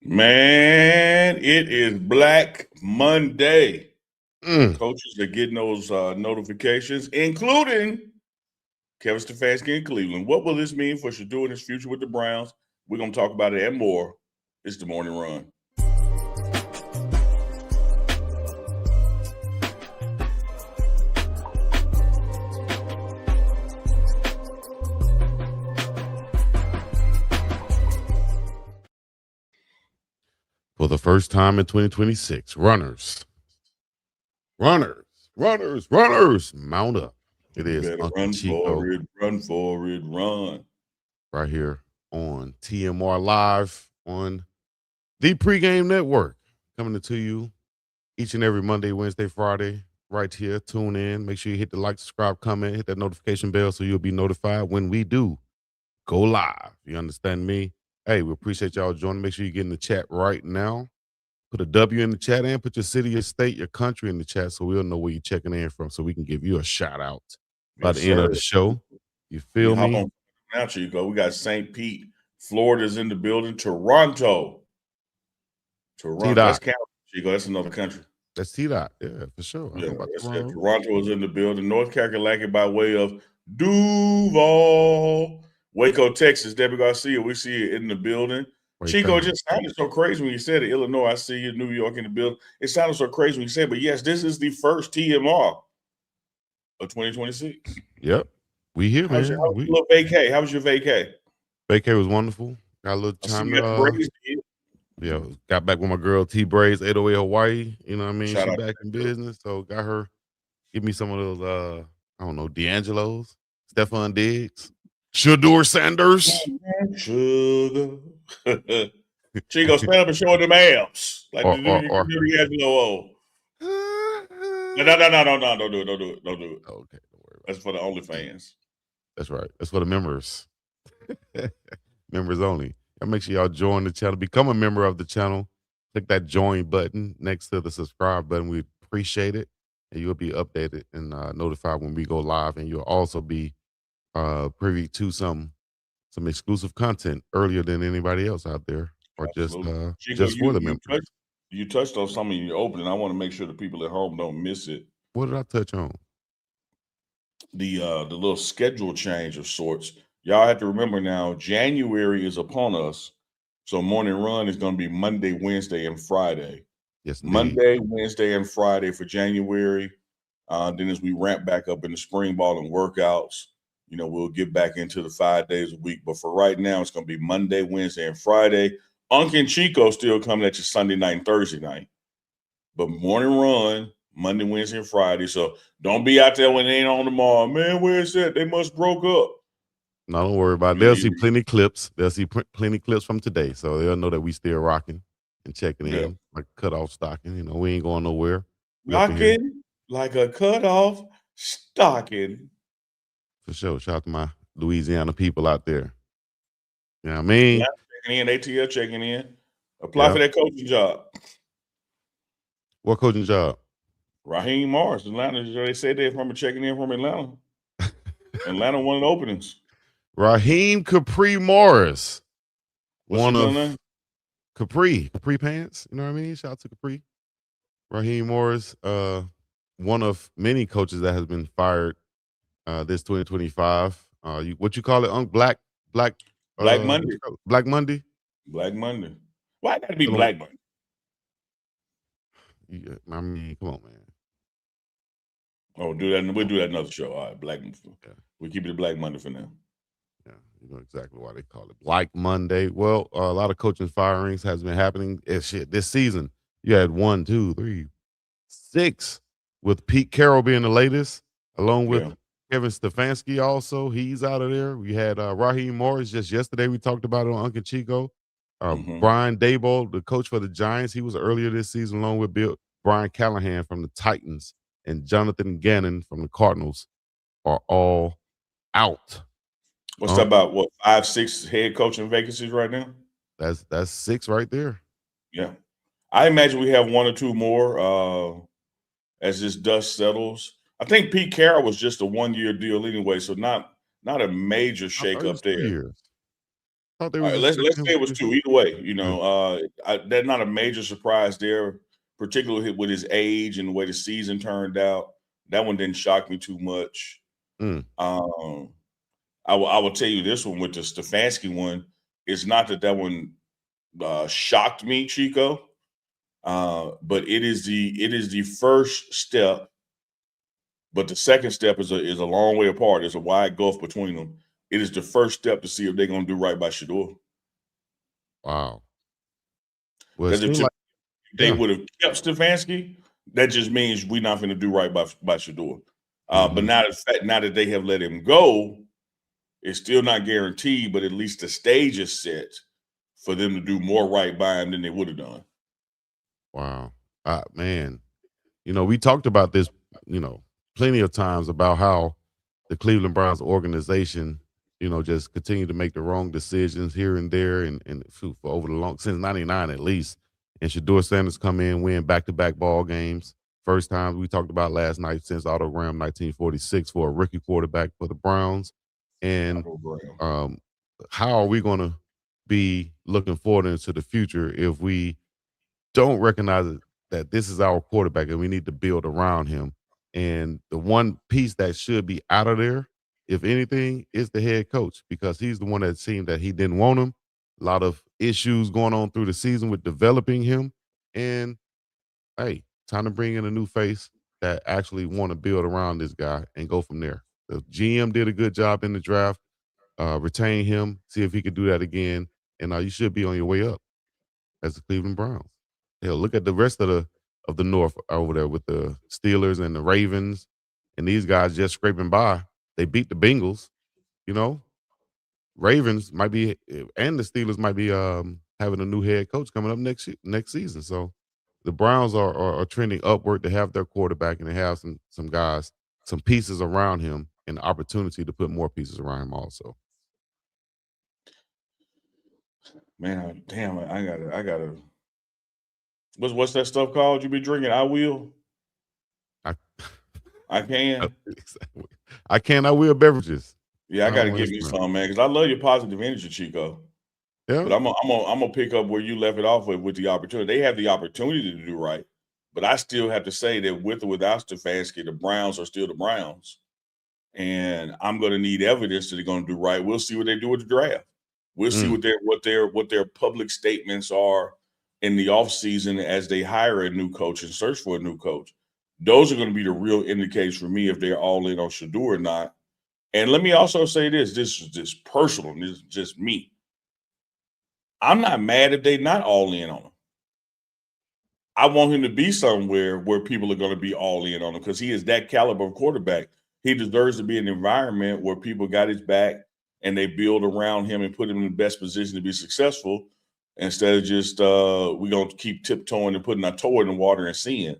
Man, it is Black Monday. Mm. Coaches are getting those notifications, including Kevin Stefanski in Cleveland. What will this mean for Shedeur and his future with the Browns? We're going to talk about it and more. It's the Morning Run. For the first time in 2026, runners, mount up. It is Better Uncle run Chico for it, run. right here on TMR Live on the Pregame Network, coming to you each and every Monday, Wednesday, Friday, right here. Tune in. Make sure you hit the like, subscribe, comment, hit that notification bell so you'll be notified when we do go live. You understand me? Hey, we appreciate y'all joining. Make sure you get in the chat right now. Put a W in the chat and put your city, your state, your country in the chat so we'll know where you're checking in from so we can give you a shout out by Yes, the end of sir. the show. You We feel hop me? on now, Chico. We got St. Pete, Florida's in the building. Toronto. That's T-Dot. Canada, Chico. That's another country. That's T-Dot. Yeah, for sure. I Yeah, know about that's it. Toronto. Toronto is in the building. North Carolina by way of Duval. Waco, Texas. Debbie Garcia, we see you in the building. Chico, it just sounded so crazy when you said it. Illinois, I see you. New York in the building. It sounded so crazy when you said it, but yes, this is the first TMR of 2026. Yep. We here, How was man. your little vacay? How was your vacay? Vacay was wonderful. Got a little I see time you got the braids, dude. yeah, got back with my girl T Braids 808 Hawaii. You know what I mean? Shout She out back in business. So got her, give me some of those I don't know, D'Angelo's, Stephon Diggs, Shedeur Sanders. Sugar. Chico, stand up and show them abs. Like or, the or, new or. D'Angelo. No, don't do it. Don't do it. Don't do it. Okay, don't worry about That's for the OnlyFans. That's right. That's for the members. Members only. And make sure y'all join the channel. Become a member of the channel. Click that join button next to the subscribe button. We appreciate it. And you'll be updated and notified when we go live. And you'll also be privy to some exclusive content earlier than anybody else out there. Or Absolutely. Chico, just for the members. You touched on something in your opening. I want to make sure the people at home don't miss it. What did I touch on? The little schedule change of sorts. Y'all have to remember now, January is upon us. So Morning Run is going to be Monday, Wednesday, and Friday. Yes, indeed. Monday, Wednesday, and Friday for January. Then as we ramp back up in the spring ball and workouts, we'll get back into the 5 days a week. But for right now, it's going to be Monday, Wednesday, and Friday. Unc and Chico still coming at you Sunday night and Thursday night. But Morning Run, Monday, Wednesday, and Friday. So don't be out there when they ain't on tomorrow. Man, where's that? They must broke up. No, don't worry about it. They'll see plenty clips. They'll see plenty clips from today. So they'll know that we still rocking and checking in like cutoff stocking. We ain't going nowhere. Rocking like a cutoff stocking. For sure. Shout out to my Louisiana people out there. You know what I mean? Checking in, ATL checking in. Apply for that coaching job. What coaching job? Raheem Morris, Atlanta. They said they're checking in from Atlanta. Atlanta won the openings. Raheem Capri Morris. What's his name? Capri Pants. You know what I mean? Shout out to Capri. Raheem Morris, one of many coaches that has been fired this 2025. What you call it? Black Monday. Black Monday. Black Monday. Why gotta be Black Monday? Yeah, I mean, come on, man. Oh, do that. We'll do that another show. All right, Black Monday. Yeah. We'll keep it a Black Monday for now. Yeah, you know exactly why they call it Black Monday. Well, a lot of coaching firings has been happening. This season, you had 1, 2, 3, 6, with Pete Carroll being the latest, along with Kevin Stefanski. Also, he's out of there. We had Raheem Morris just yesterday. We talked about it on Uncle Chico. Brian Daboll, the coach for the Giants, he was earlier this season, along with Brian Callahan from the Titans and Jonathan Gannon from the Cardinals, are all out. What's that about? What, 5, 6 head coaching vacancies right now? That's 6 right there. Yeah, I imagine we have 1 or 2 more as this dust settles. I think Pete Carroll was just a 1-year deal anyway, so not a major shake up there. thought they All was right, let's expecting say him it was to 2. Either way, that's not a major surprise there, particularly with his age and the way the season turned out. That one didn't shock me too much. Mm. I will tell you this one with the Stefanski one. It's not that one shocked me, Chico, but it is the first step. But the second step is a long way apart. There's a wide gulf between them. It is the first step to see if they're going to do right by Shedeur. Wow. Well, it Because seemed if like they yeah. would have kept Stefanski, that just means we're not going to do right by Shedeur. But Mhm. now that they have let him go, it's still not guaranteed, but at least the stage is set for them to do more right by him than they would have done. Wow. Man, we talked about this, plenty of times about how the Cleveland Browns organization, just continue to make the wrong decisions here and there and for over the long since '99 at least. And Shedeur Sanders come in, win back-to-back ball games. First time we talked about last night since Otto Graham 1946 for a rookie quarterback for the Browns. And Otto Graham. how are we going to be looking forward into the future if we don't recognize that this is our quarterback and we need to build around him? And the one piece that should be out of there, if anything, is the head coach, because he's the one that seemed that he didn't want him. A lot of issues going on through the season with developing him. And hey, time to bring in a new face that actually want to build around this guy and go from there. The GM did a good job in the draft. Retain him, see if he could do that again, and you should be on your way up as the Cleveland Browns. Hell, look at the rest of the North over there with the Steelers and the Ravens, and these guys just scraping by. They beat the Bengals, you know. Ravens might be, and the Steelers might be having a new head coach coming up next season. So the Browns are trending upward. They have their quarterback, and they have some guys, some pieces around him, and the opportunity to put more pieces around him also. Man, damn, I gotta. What's that stuff called you be drinking? I will. I I can. I can. I will beverages. Yeah, I I got to on get me Instagram. some, man, because I love your positive energy, Chico. Yeah. But I'm gonna pick up where you left it off with the opportunity. They have the opportunity to do right, but I still have to say that with or without Stefanski, the Browns are still the Browns, and I'm going to need evidence that they're going to do right. We'll see what they do with the draft. We'll see Mm. what their public statements are in the offseason as they hire a new coach and search for a new coach. Those are going to be the real indicators for me if they're all in on Shedeur or not. And let me also say this is just personal. This is just me. I'm not mad if they're not all in on him. I want him to be somewhere where people are going to be all in on him because he is that caliber of quarterback. He deserves to be in an environment where people got his back and they build around him and put him in the best position to be successful instead of just we're going to keep tiptoeing and putting our toe in the water and seeing.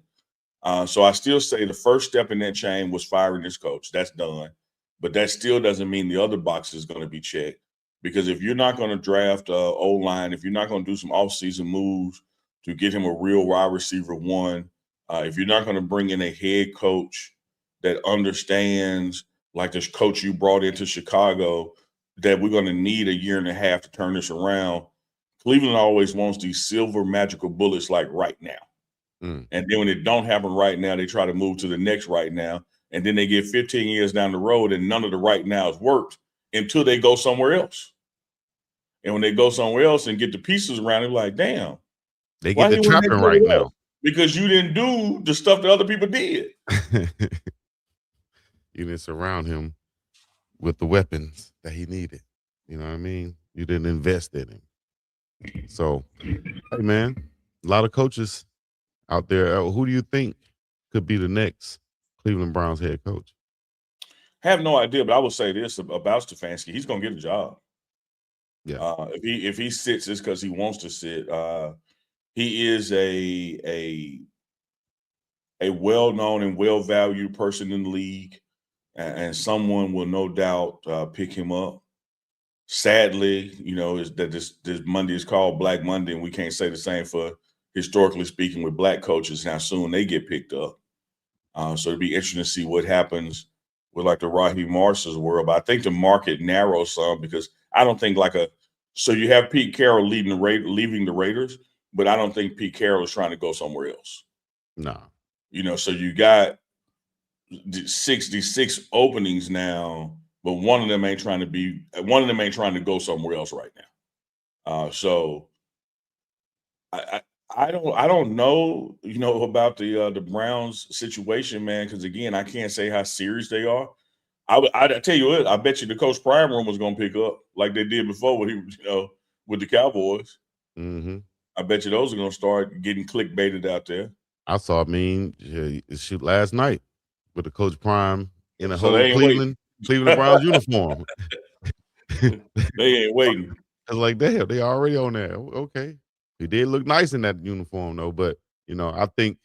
So I still say the first step in that chain was firing this coach. That's done. But that still doesn't mean the other box is going to be checked. Because if you're not going to draft O-line, if you're not going to do some offseason moves to get him a real wide receiver one, if you're not going to bring in a head coach that understands, like this coach you brought into Chicago, that we're going to need a year and a half to turn this around, Cleveland always wants these silver magical bullets like right now. Mm. And then when it don't happen right now, they try to move to the next right now. And then they get 15 years down the road and none of the right nows worked until they go somewhere else. And when they go somewhere else and get the pieces around, they're like, damn, They why get the he went trapping next right to us? now. Because you didn't do the stuff that other people did. You didn't surround him with the weapons that he needed. You know what I mean? You didn't invest in him. So, hey, man, a lot of coaches out there. Who do you think could be the next Cleveland Browns head coach? I have no idea, but I will say this about Stefanski: he's going to get a job. Yeah. If he sits, it's because he wants to sit. He is a well-known and well-valued person in the league, and someone will no doubt pick him up. Sadly, is that this Monday is called Black Monday, and we can't say the same for historically speaking with black coaches. How soon they get picked up. So it'd be interesting to see what happens with like the Raheem Morris's world. But I think the market narrows some because I don't think like a So you have Pete Carroll leaving the Raiders, but I don't think Pete Carroll is trying to go somewhere else. No. So you got 66 openings now, but one of them ain't trying to go somewhere else right now. So I don't know, about the Browns situation, man, because again, I can't say how serious they are. I tell you what, I bet you the Coach Prime room was going to pick up like they did before when he was, with the Cowboys. Mm-hmm. I bet you those are going to start getting clickbaited out there. I saw a meme shoot last night with the Coach Prime in a So whole they ain't Cleveland Browns uniform. They ain't waiting. I was like, damn, they already on there. Okay. He did look nice in that uniform though, but I think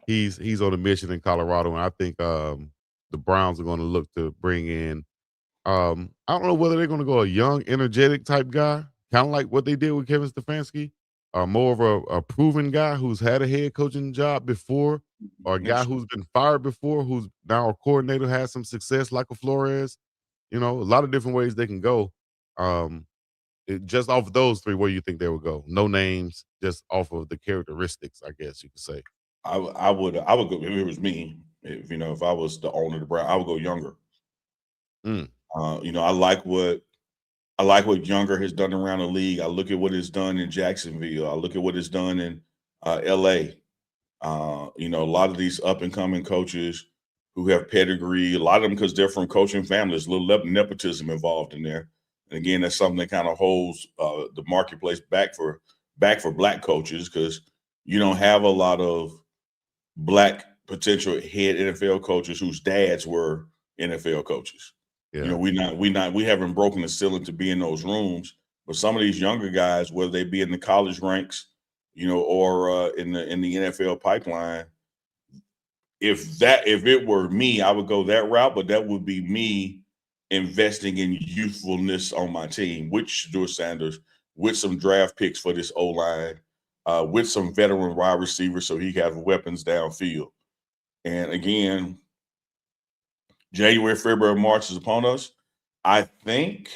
he's on a mission in Colorado, and I think the Browns are going to look to bring in I don't know whether they're going to go a young, energetic type guy, kind of like what they did with Kevin Stefanski, or more of a proven guy who's had a head coaching job before, or a guy who's been fired before, who's now a coordinator, has some success like a Flores. A lot of different ways they can go. Just off of those three, where you think they would go? No names, just off of the characteristics, I guess you could say. I would go if it was me. If I was the owner of the Browns, I would go younger. I like what Younger has done around the league. I look at what it's done in Jacksonville. I look at what it's done in LA. A lot of these up and coming coaches who have pedigree, a lot of them because they're from coaching families, a little nepotism involved in there. And again, that's something that kind of holds the marketplace back for Black coaches, because you don't have a lot of Black potential head NFL coaches whose dads were NFL coaches. Yeah. We haven't broken the ceiling to be in those rooms. But some of these younger guys, whether they be in the college ranks, or in the NFL pipeline, if it were me, I would go that route. But that would be me investing in youthfulness on my team, with Shedeur Sanders, with some draft picks for this O-line, with some veteran wide receivers so he can have weapons downfield. And again, January, February, March is upon us. I think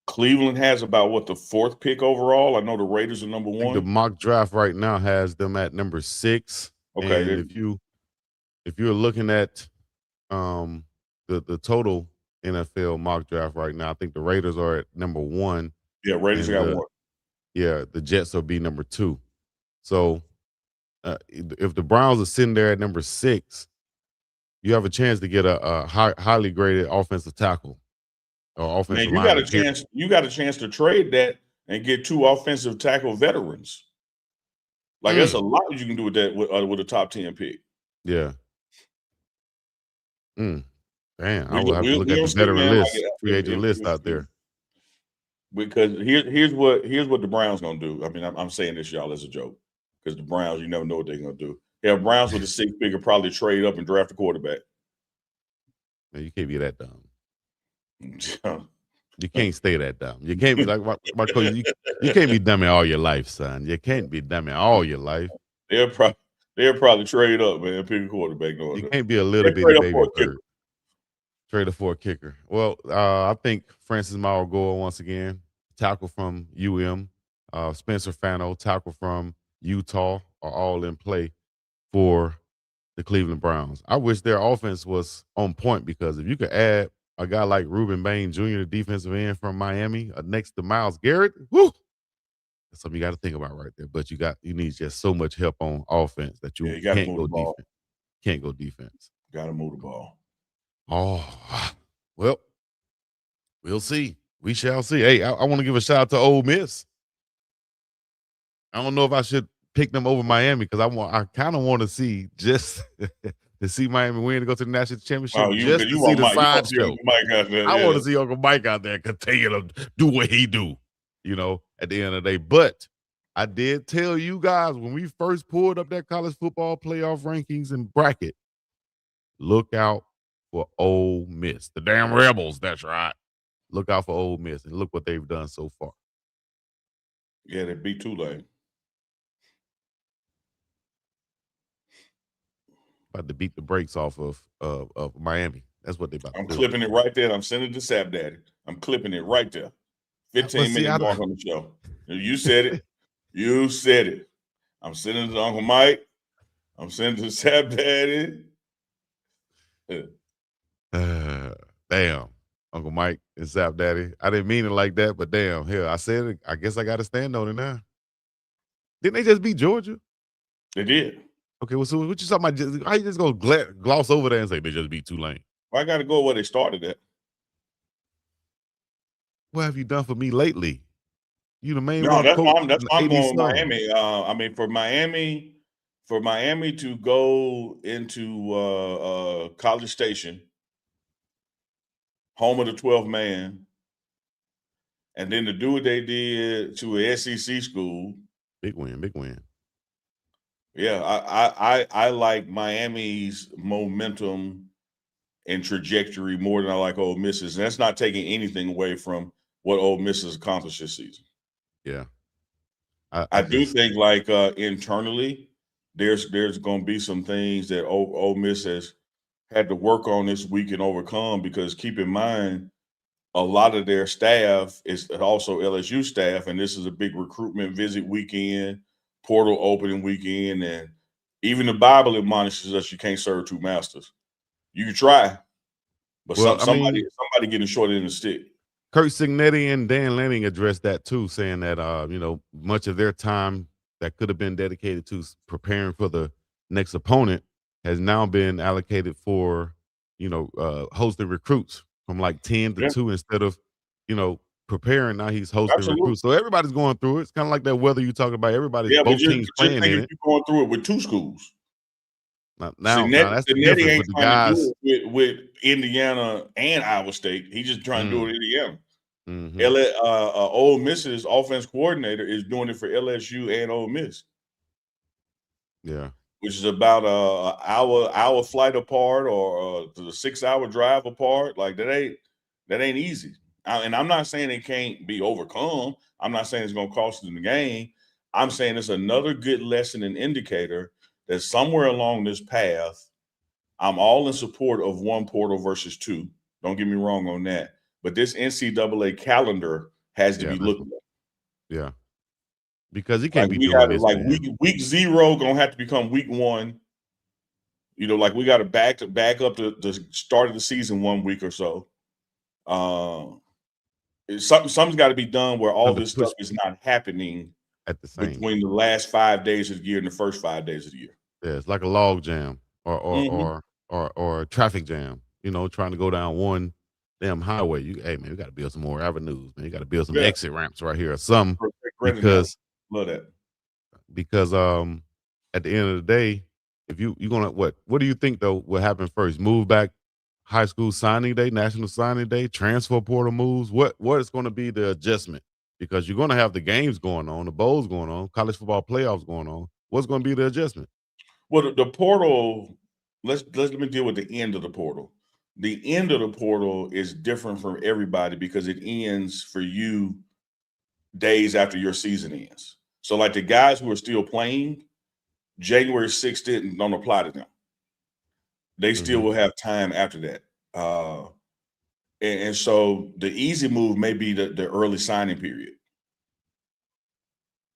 Cleveland has about the fourth pick overall. I know the Raiders are number I think the one. mock draft right now has them at number 6. Okay. And if you're looking at the total NFL mock draft right now, I think the Raiders are at number 1. Yeah, Raiders and got one. Yeah, the Jets will be number 2. So if the Browns are sitting there at number 6, you have a chance to get a highly graded offensive tackle or Man, offensive you got a lineman. chance. You got a chance to trade that and get 2 offensive tackle veterans. Like that's a lot you can do with that with a top 10 pick. Yeah. Damn, I will have to We'll look at the see, veteran man, list, free agent list out there. Because here's what the Browns gonna do. I mean, I'm saying this, y'all, as a joke, because the Browns, you never know what they're gonna do. Yeah, Browns with the 6th pick will probably trade up and draft a quarterback. Man, you can't be that dumb. You can't stay that dumb. You can't be like my coach. You can't be dummy all your life, son. You can't be dummy all your life. They'll probably trade up, man, pick a quarterback. You can't be a little bitty baby bird. Trade up for a kicker. Well, I think Francis Mauigoa once again, tackle from UM, Spencer Fano, tackle from Utah, are all in play for the Cleveland Browns. I wish their offense was on point, because if you could add a guy like Reuben Bain Jr., the defensive end from Miami, next to Myles Garrett, whoo, that's something you got to think about right there. But you need just so much help on offense that you can't go defense. Can't go defense. Got to move the ball. Oh, well, we'll see. We shall see. Hey, I want to give a shout out to Ole Miss. I don't know if I should pick them over Miami, because I kind of want to see just to see Miami win to go to the national championship. Oh, just to see the sideshow. I want to see Uncle Mike out there continue to do what he do, at the end of the day. But I did tell you guys when we first pulled up that college football playoff rankings and bracket, look out for Ole Miss. The damn Rebels, that's right. Look out for Ole Miss, and look what they've done so far. Yeah, they beat Tulane. About to beat the brakes off of Miami. That's what they about to do. I'm clipping it right there. I'm sending it to Sap Daddy. I'm clipping it right there. But 15-minute I mark don't. on the show. You said it. You said it. I'm sending it to Uncle Mike. I'm sending it to Sap Daddy. Damn, Uncle Mike and Sap Daddy. I didn't mean it like that, but damn, hell, I said it. I guess I got to stand on it now. Didn't they just beat Georgia? They did. Okay, well, so what you talking about? How you just gonna gloss over there and say they just beat Tulane? Well, I got to go where they started at. What have you done for me lately? You the main No, rough coach. that's why I'm 80 going with something. Miami. I mean, for Miami to go into College Station, home of the 12th man, and then to do what they did to a SEC school. Big win, big win. Yeah, I like Miami's momentum and trajectory more than I like Ole Miss's. And that's not taking anything away from what Ole Miss has accomplished this season. Yeah. I do think like internally, there's going to be some things that Ole Miss has had to work on this week and overcome, because keep in mind, a lot of their staff is also LSU staff, and this is a big recruitment visit weekend, portal opening weekend, and even the Bible admonishes us you can't serve two masters. You can try, but Well, somebody getting short end of the stick. Kurt Signetti and Dan Lanning addressed that too, saying that much of their time that could have been dedicated to preparing for the next opponent has now been allocated for hosting recruits from like 10 to 2 instead of preparing. Now he's hosting recruits, so everybody's going through it. It's kind of like that weather you talking about. Everybody's both teams playing in it. You're going through it with two schools. Now that's the difference ain't with the trying guys to do it with Indiana and Iowa State. He's just trying to do it in Indiana. Mm-hmm. Ole Miss's offense coordinator is doing it for LSU and Ole Miss. Yeah, which is about a hour flight apart, or the 6-hour drive apart. Like that ain't easy. And I'm not saying it can't be overcome. I'm not saying it's going to cost them the game. I'm saying it's another good lesson and indicator that somewhere along this path, I'm all in support of one portal versus two. Don't get me wrong on that. But this NCAA calendar has to be looked at. Yeah. Because he can't be doing this, like man. week 0 gonna have to become week 1. Like we got to back up the start of the season 1 week or so. Something's got to be done where all this stuff is not happening at the same between the last 5 days of the year and the first 5 days of the year. Yeah, it's like a log jam or a traffic jam. Trying to go down one damn highway. Hey man, we got to build some more avenues, man. You got to build some exit ramps right here or some, because love that. Because at the end of the day, if you're gonna what do you think though will happen first? Move back high school signing day, national signing day, transfer portal moves? What is going to be the adjustment? Because you're going to have the games going on, the bowls going on, college football playoffs going on. What's going to be the adjustment? Well, the portal. Let me deal with the end of the portal. The end of the portal is different from everybody because it ends for you days after your season ends. So, like the guys who are still playing, January 6th don't apply to them. They still will have time after that. And so the easy move may be the early signing period.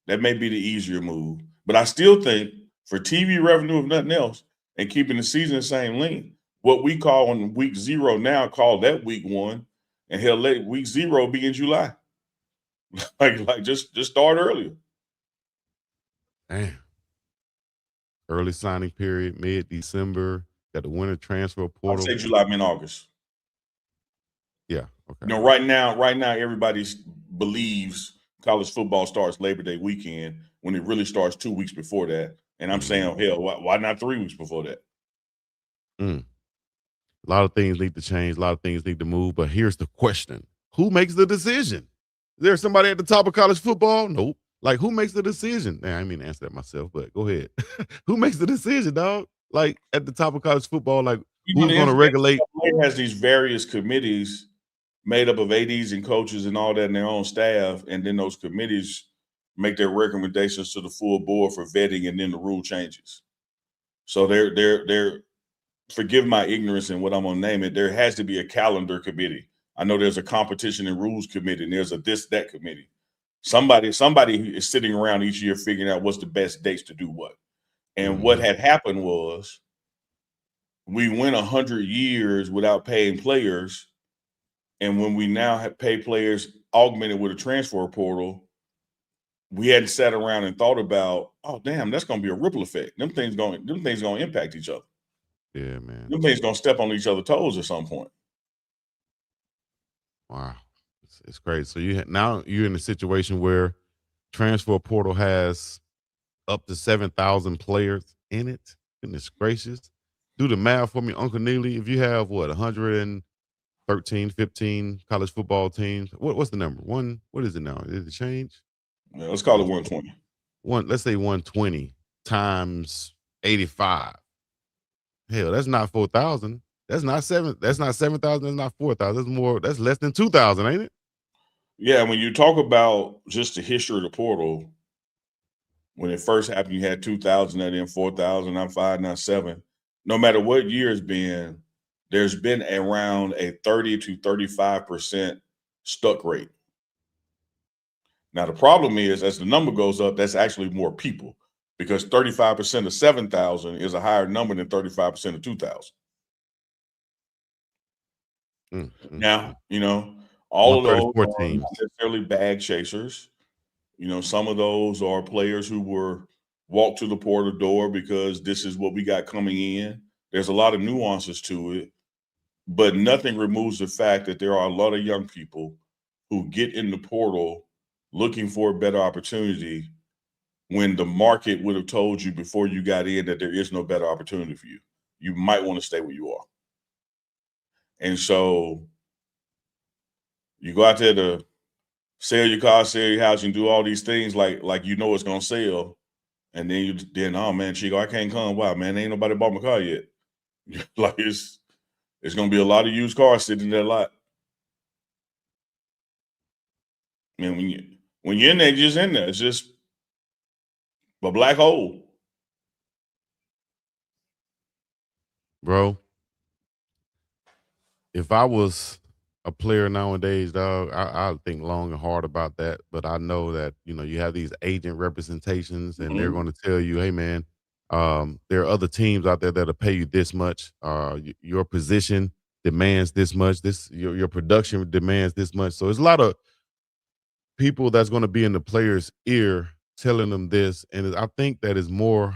That may be the easier move. But I still think for TV revenue, if nothing else, and keeping the season the same length, what we call on week 0 now, call that week 1, and he'll let week 0 be in July. like just start earlier. Damn. Early signing period, mid-December, got the winter transfer portal. I'd say July, mid-August. Yeah. Okay. Right now, everybody believes college football starts Labor Day weekend when it really starts 2 weeks before that. And I'm saying, hell, why not 3 weeks before that? A lot of things need to change. A lot of things need to move. But here's the question. Who makes the decision? Is there somebody at the top of college football? Nope. Like, who makes the decision? Nah, I didn't mean to answer that myself, but go ahead. Who makes the decision, dog? Like, at the top of college football, like, who's going to regulate? NCAA has these various committees made up of ADs and coaches and all that and their own staff. And then those committees make their recommendations to the full board for vetting, and then the rule changes. So they're forgive my ignorance in what I'm going to name it. There has to be a calendar committee I know there's a competition and rules committee, and there's a this, that committee. Somebody is sitting around each year figuring out what's the best dates to do what. And what had happened was we went 100 years without paying players. And when we now have pay players augmented with a transfer portal, we hadn't sat around and thought about, oh damn, that's going to be a ripple effect. Them things going to impact each other. Yeah, man. Them things going to step on each other's toes at some point. Wow, it's crazy. So now you're in a situation where transfer portal has up to 7,000 players in it. Goodness gracious. Do the math for me, Uncle Neely. If you have 113, 15 college football teams, what's the number? What is it now? Did it change? Yeah, let's call it 120. Let's say 120 times 85. Hell, that's not 4,000. That's not 7,000. That's not 4,000. That's less than 2,000, ain't it? Yeah, when you talk about just the history of the portal, when it first happened, you had 2,000, and then 4,000, now 5, now 7. No matter what year it's been, there's been around a 30 to 35% stuck rate. Now, the problem is, as the number goes up, that's actually more people, because 35% of 7,000 is a higher number than 35% of 2,000. Now, all of those are not necessarily bag chasers. Some of those are players who were walked to the portal door because this is what we got coming in. There's a lot of nuances to it, but nothing removes the fact that there are a lot of young people who get in the portal looking for a better opportunity when the market would have told you before you got in that there is no better opportunity for you. You might want to stay where you are. And so you go out there to sell your car, sell your house, and do all these things like it's gonna sell, and then oh man, Chico, I can't come. Why, man? Ain't nobody bought my car yet. Like it's gonna be a lot of used cars sitting in that lot. Man, when you're in there, you're just in there. It's just a black hole. Bro, if I was a player nowadays, dog, I think long and hard about that. But I know that, you have these agent representations and they're going to tell you, hey, man, there are other teams out there that'll pay you this much. Your position demands this much. Your production demands this much. So there's a lot of people that's going to be in the player's ear telling them this. And I think that is more,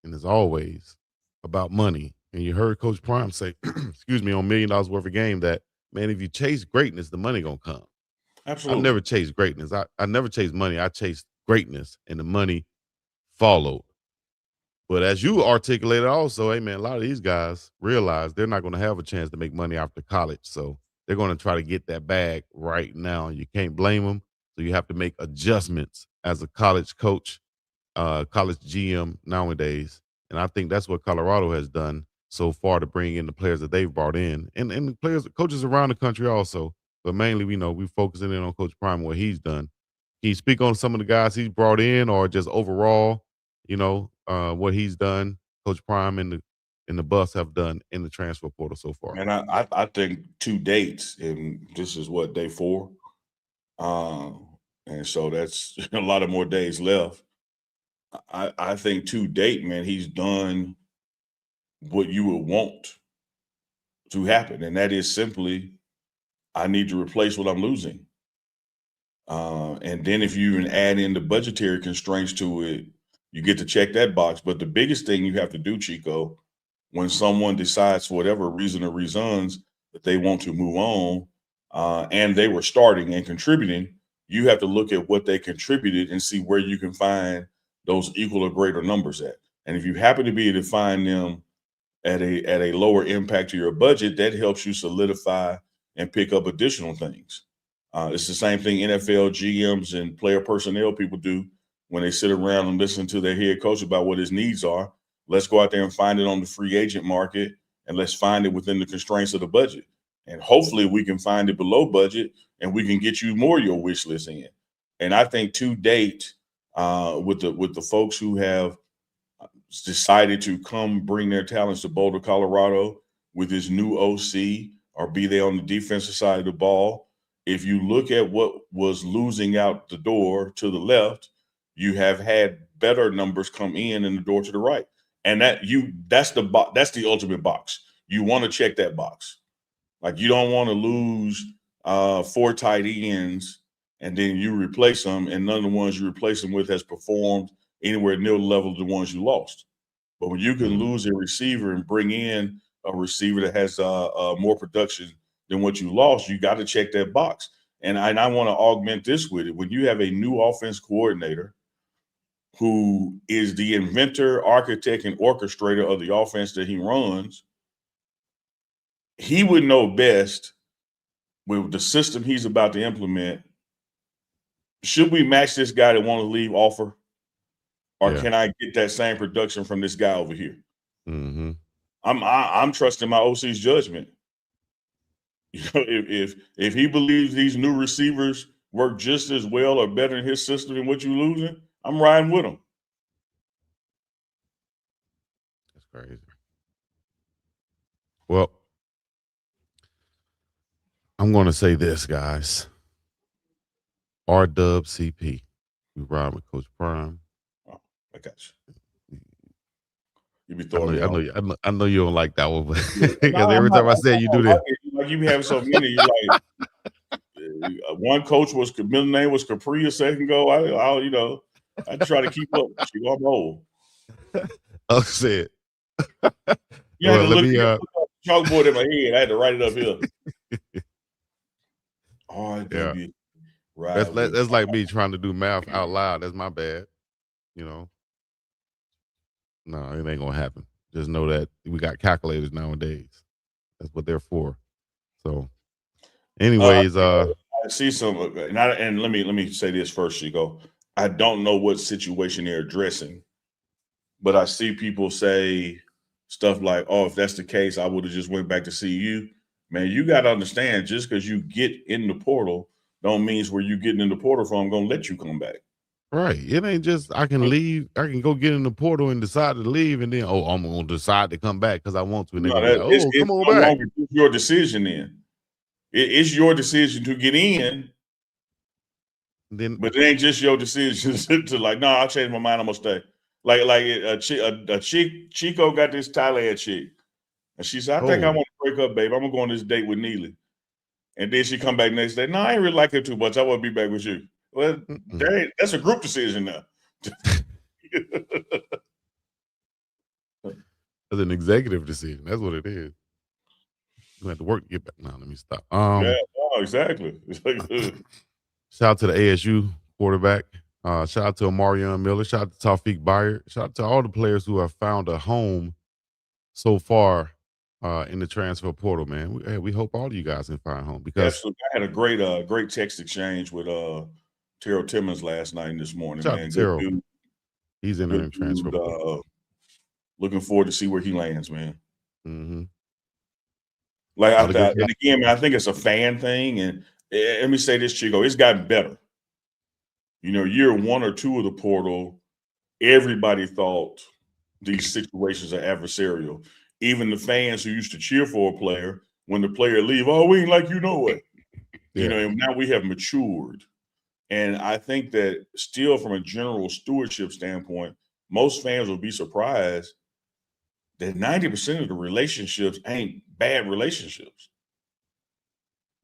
and as always, about money. And you heard Coach Prime say, excuse me, on $1 million worth of game that, man, if you chase greatness, the money gonna come. Absolutely. I've never chased greatness. I never chased money. I chased greatness, and the money followed. But as you articulated also, hey, man, a lot of these guys realize they're not going to have a chance to make money after college. So they're going to try to get that bag right now. You can't blame them. So you have to make adjustments as a college coach, college GM nowadays. And I think that's what Colorado has done so far to bring in the players that they've brought in, and the coaches around the country also. But mainly, we're focusing in on Coach Prime, what he's done. Can you speak on some of the guys he's brought in, or just overall, what he's done, Coach Prime and the Buffs have done in the transfer portal so far? And I think 2 dates, and this is what, day 4, and so that's a lot of more days left. I think to date, man, he's done what you would want to happen, and that is simply, I need to replace what I'm losing. And then if you even add in the budgetary constraints to it, you get to check that box. But the biggest thing you have to do, Chico, when someone decides for whatever reason or reasons that they want to move on, and they were starting and contributing, you have to look at what they contributed and see where you can find those equal or greater numbers at. And if you happen to be able to find them at a lower impact to your budget, that helps you solidify and pick up additional things. It's the same thing NFL GMs and player personnel people do when they sit around and listen to their head coach about what his needs are. Let's go out there and find it on the free agent market, and let's find it within the constraints of the budget. And hopefully we can find it below budget, and we can get you more of your wish list in. And I think to date, with the folks who have decided to come bring their talents to Boulder, Colorado, with his new OC, or be they on the defensive side of the ball. If you look at what was losing out the door to the left, you have had better numbers come in the door to the right. And that's the ultimate box. You want to check that box. Like, you don't want to lose 4 tight ends and then you replace them, and none of the ones you replace them with has performed anywhere near the level of the ones you lost. But when you can lose a receiver and bring in a receiver that has more production than what you lost, you got to check that box. And I want to augment this with it. When you have a new offense coordinator who is the inventor, architect, and orchestrator of the offense that he runs, he would know best with the system he's about to implement. Should we match this guy that want to leave offer? Or can I get that same production from this guy over here? Mm-hmm. I'm trusting my OC's judgment. You know, if he believes these new receivers work just as well or better in his system than what you're losing, I'm riding with him. That's crazy. Well, I'm going to say this, guys. RWCP. We ride with Coach Prime. Oh, I got you. You be throwing me off. I know you don't like that one, but Yeah. because every time I say it, you do that. Like, you be having so many. You're like, one coach middle name was Capri a second ago. I try to keep up. I'm old. I'll say it. You had to look at the chalkboard in my head. I had to write it up here. RW. Right. That's like me trying to do math out loud. That's my bad. You know. No, it ain't gonna happen. Just know that we got calculators nowadays. That's what they're for. So, anyways, I see some, and let me say this first, Chico. I don't know what situation they're addressing, but I see people say stuff like, "Oh, if that's the case, I would have just went back to CU." Man, you got to understand, just because you get in the portal, don't means where you getting in the portal from, I'm gonna let you come back. Right. It ain't just I can leave. I can go get in the portal and decide to leave, and then I'm gonna decide to come back because I want to. And No, they're gonna be like, it's come on no back. longer your decision. Then it's your decision to get in. But it ain't just your decision to like, no, I'll change my mind. I'm gonna stay. Chico got this Thailand chick, and she said, I think I want to break up, babe. I'm gonna go on this date with Neely. And then she come back next day. No, I ain't really like her too much. I want to be back with you. Well, that's a group decision now. That's an executive decision. That's what it is. You have to work to get back. Now, let me stop. Yeah, no, exactly. Shout out to the ASU quarterback. Shout out to Amarion Miller. Shout out to Tawfiq Byard. Shout out to all the players who have found a home so far in the transfer portal, man. We hope all of you guys can find a home because I had a great text exchange with Terrell Timmons last night and this morning. Shout Man, out to Terrell. He's in the transfer portal. Looking forward to see where he lands, man. Mm-hmm. And again, man, I think it's a fan thing. And let me say this, Chico, it's gotten better. You know, year 1 or 2 of the portal, everybody thought these situations are adversarial. Even the fans who used to cheer for a player, when the player leave, oh, we ain't like you know what. Yeah. You know, and now we have matured. And I think that still from a general stewardship standpoint, most fans will be surprised that 90% of the relationships ain't bad relationships.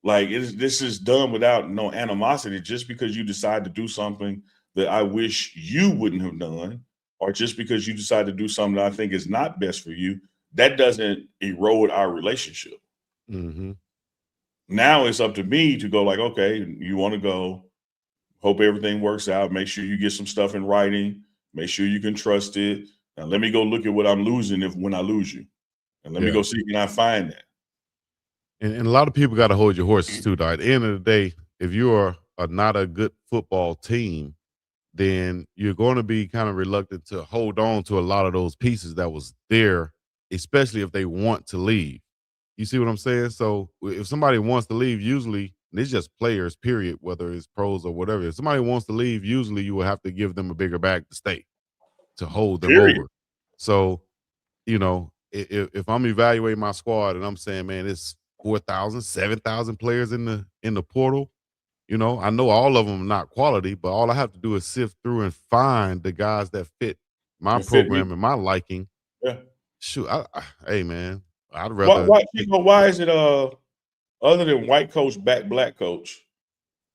Like, this is done without no animosity, just because you decide to do something that I wish you wouldn't have done, or just because you decide to do something that I think is not best for you, that doesn't erode our relationship. Mm-hmm. Now it's up to me to go like, okay, you want to go, hope everything works out. Make sure you get some stuff in writing. Make sure you can trust it. Now let me go look at what I'm losing when I lose you. And let me go see, can I find that? And a lot of people got to hold your horses too, though. At the end of the day, if you're not a good football team, then you're going to be kind of reluctant to hold on to a lot of those pieces that was there, especially if they want to leave. You see what I'm saying? So if somebody wants to leave, usually, and it's just players, period, whether it's pros or whatever. If somebody wants to leave, usually you will have to give them a bigger bag to stay, to hold them over. So, you know, if I'm evaluating my squad and I'm saying, man, it's 4,000, 7,000 players in the portal. You know, I know all of them are not quality, but all I have to do is sift through and find the guys that fit my It fit me. program and my liking. Yeah. Shoot, hey man, I'd Why, rather why, pick. Chico, why is it other than white coach back black coach?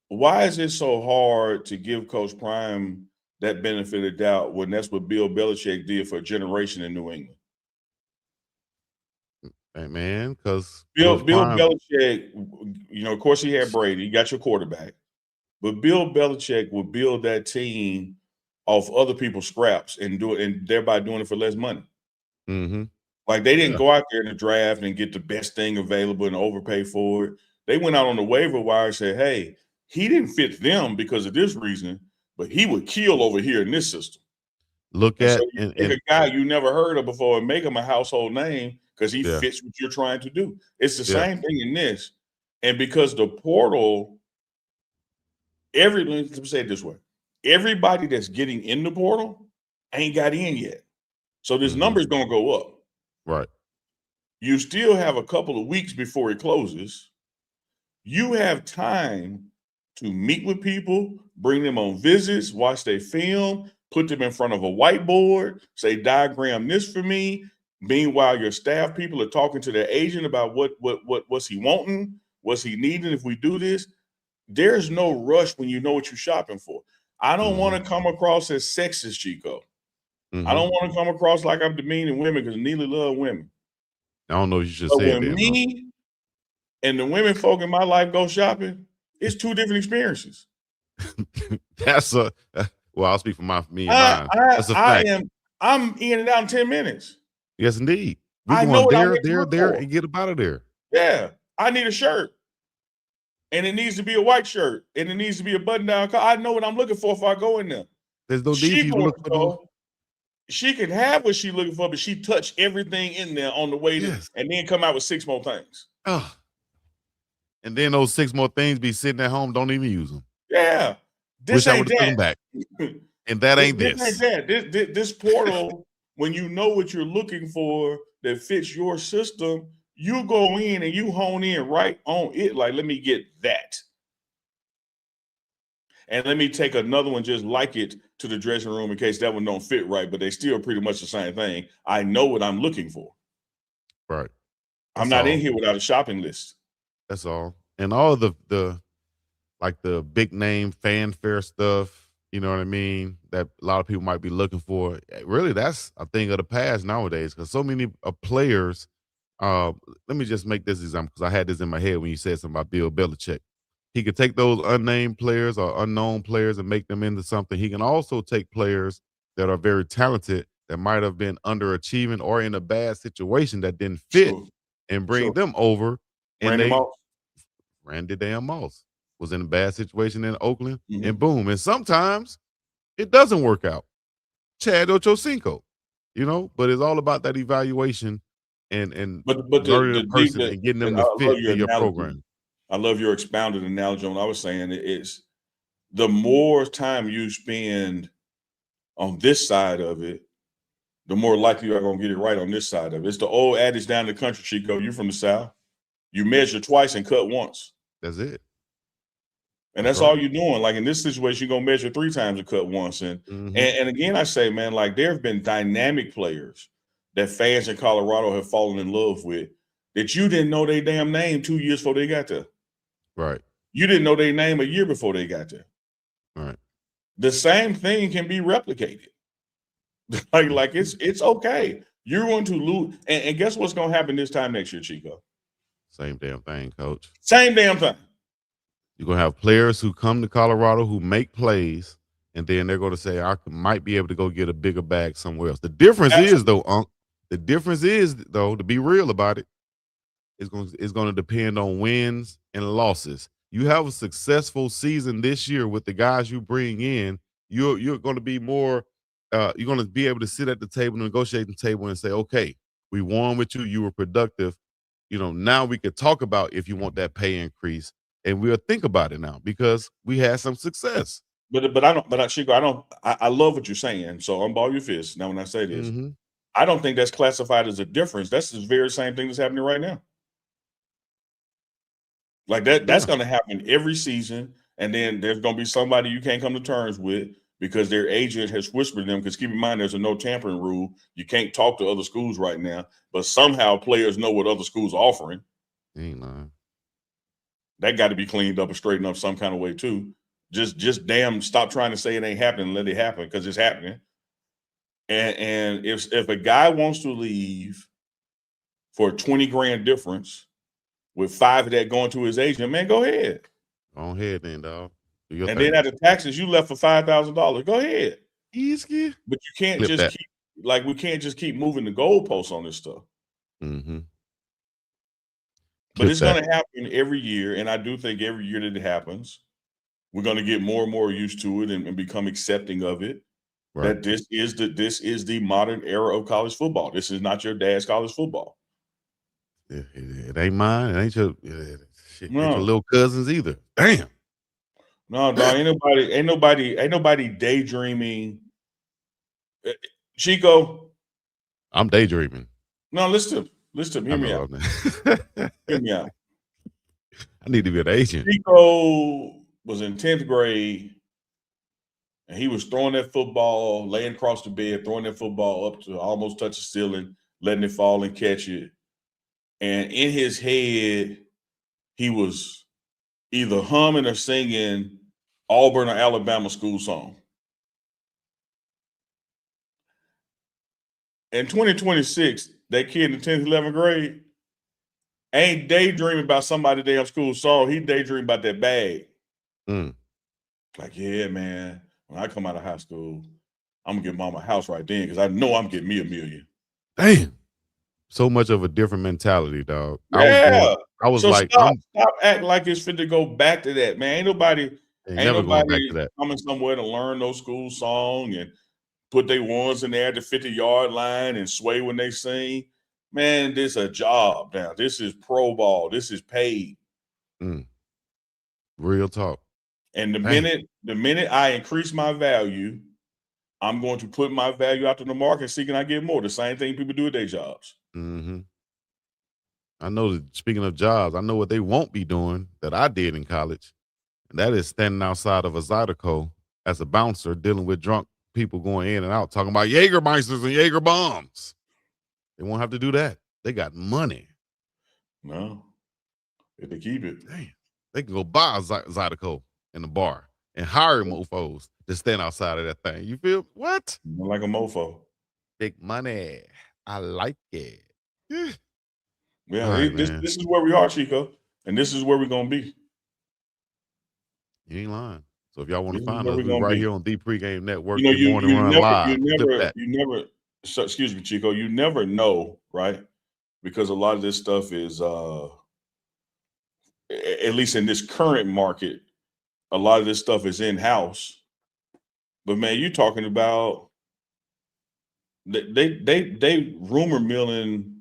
Why is it so hard to give Coach Prime that benefit of doubt when that's what Bill Belichick did for a generation in New England? Hey man, because Bill Coach Bill Prime. Belichick, of course he had Brady, you got your quarterback, but Bill Belichick would build that team off other people's scraps and do it, and thereby doing it for less money. Mm-hmm. Like they didn't Yeah. go out there in the draft and get the best thing available and overpay for it. They went out on the waiver wire and said, "Hey, he didn't fit them because of this reason, but he would kill over here in this system." Look And so at you take and a guy you never heard of before and make him a household name because he yeah, fits what you're trying to do. It's the yeah. same thing in this. And because the portal, let me say it this way: everybody that's getting in the portal ain't got in yet. So this Mm-hmm. number's gonna go up. Right. You still have a couple of weeks before it closes. You have time to meet with people, bring them on visits, watch their film, put them in front of a whiteboard, say, diagram this for me. Meanwhile, your staff people are talking to their agent about what's he wanting, what's he needing if we do this. There's no rush when you know what you're shopping for. I don't Mm-hmm. want to come across as sexist, Chico. I Mm-hmm. don't want to come across like I'm demeaning women because Neely love women. I don't know if you should But say it when then, huh? me and the women folk in my life go shopping, it's two different experiences. That's a well, I'll speak for me and I mine. I That's a I fact. am I'm in and out in 10 minutes. Yes, indeed. We I know going what I there, went to there, look there, for. and get up out of there. Yeah. I need a shirt. And it needs to be a white shirt. And it needs to be a button-down collar. I know what I'm looking for if I go in there. There's no need for She you to going look for those. she can have what she's looking for, but she touched everything in there on the way to, Yes. and then come out with 6 more things. Oh, and then those 6 more things be sitting at home, don't even use them. Yeah. This Wish I ain't would have took that. them back. And that ain't This ain't this. that. This portal, when you know what you're looking for that fits your system, you go in and you hone in right on it. Like, let me get that. And let me take another one just like it to the dressing room in case that one don't fit right, but they still pretty much the same thing. I know what I'm looking for. Right. I'm That's not in all. here without a shopping list. That's all. And all the like the big name fanfare stuff, you know what I mean? That a lot of people might be looking for. Really, that's a thing of the past nowadays because so many players. Uh, Let me just make this example because I had this in my head when you said something about Bill Belichick. He could take those unnamed players or unknown players and make them into something. He can also take players that are very talented that might have been underachieving or in a bad situation that didn't fit Sure, and bring sure. them over and Randy they Moss. Randy damn Moss was in a bad situation in Oakland, and Mhm. boom. And sometimes it doesn't work out. Chad Ochocinco, but it's all about that evaluation and But learning a the deep person that and getting them to I fit love your in your analogy. program. I love your expounded analogy on what I was saying. It's the more time you spend on this side of it, the more likely you are going to get it right on this side of it. It's the old adage down in the country, Chico. You from the South. You measure twice and cut once. That's it. And That's that's all right. you're doing. Like in this situation, you're going to measure 3 times and cut once. And, Hmm. and, and again, I say, man, like there have been dynamic players that fans in Colorado have fallen in love with that you didn't know their damn name 2 years before they got there. Right. You didn't know their name a year before they got there. Right. The same thing can be replicated. like Mhm. it's okay. You're going to lose. And guess what's going to happen this time next year, Chico? Same damn thing, coach. Same damn thing. You're gonna have players who come to Colorado who make plays, and then they're gonna say, might be able to go get a bigger bag somewhere else. The difference is Absolutely. though, the difference is though, to be real about it, it's gonna depend on wins and losses. You have a successful season this year with the guys you bring in, you're gonna be more you're gonna be able to sit at the table, negotiating table, and say, okay, we won with you, you were productive. Now we could talk about if you want that pay increase, and we'll think about it now because we had some success. But I don't. But Chico, I don't. I love what you're saying. So unball your fist. Now, when I say this, Hmm. I don't think that's classified as a difference. That's the very same thing that's happening right now. Like that's going to happen every season. And then there's going to be somebody you can't come to terms with because their agent has whispered to them. Because keep in mind, there's a no tampering rule. You can't talk to other schools right now. But somehow players know what other schools are offering. Ain't lying. That got to be cleaned up and straightened up some kind of way too. Just damn stop trying to say it ain't happening and let it happen because it's happening. And if a guy wants to leave for a 20 grand difference with 5 of that going to his agent, man, go ahead. Go ahead then, dog. And then at the taxes, you left for $5,000. Go ahead. Easy. But you can't just keep we can't just keep moving the goalposts on this stuff. Mm-hmm. But it's going to happen every year, and I do think every year that it happens, we're going to get more and more used to it and become accepting of it. Right. That this is the modern era of college football. This is not your dad's college football. It ain't mine. It ain't your ain't your little cousins either. Damn. No, dog. Ain't nobody daydreaming. Chico. I'm daydreaming. No, listen. Hear me out. Hear me out. I need to be an agent. Chico was in 10th grade, and he was throwing that football, laying across the bed, throwing that football up to almost touch the ceiling, letting it fall and catch it. And in his head, he was either humming or singing Auburn or Alabama school song. In 2026, that kid in the 10th, 11th grade ain't daydreaming about somebody damn school song. He daydreaming about that bag. Like, yeah, man, when I come out of high school, I'm going to get mama a house right then because I know I'm getting me $1 million. Damn. So much of a different mentality, dog. Yeah. I was so like, stop acting like it's fit to go back to that, man. Ain't nobody going back to that. Coming somewhere to learn those school song and put their ones in there at the 50-yard line and sway when they sing. Man, this is a job now. This is pro ball. This is paid. Real talk. And the minute I increase my value, I'm going to put my value out to the market, seeking I get more. The same thing people do at their jobs. Mm-hmm. I know that, speaking of jobs, I know what they won't be doing that I did in college. And that is standing outside of a Zydeco as a bouncer, dealing with drunk people going in and out, talking about Jägermeisters and Jaeger bombs. They won't have to do that. They got money. No. If they keep it. Damn. They can go buy a Zydeco in the bar and hire mofos to stand outside of that thing. You feel what? Like a mofo. Big money. I like it. Yeah, right, this is where we are, Chico. And this is where we're going to be. You ain't lying. So if y'all want to find us, we're right here on the Pregame Network. Good You morning, run live. Excuse me, Chico. You never know, right? Because a lot of this stuff is, at least in this current market, a lot of this stuff is in-house. But man, you're talking about they rumor milling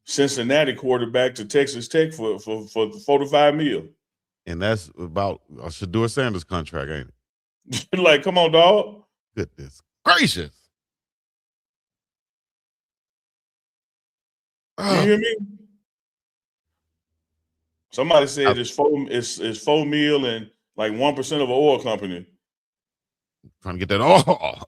Cincinnati quarterback to Texas Tech for $4 to $5 million. And that's about a Shedeur Sanders contract, ain't it? Like, come on, dog. Goodness gracious. You hear me? Somebody said it's $4 million and like 1% of an oil company. Trying to get that oil.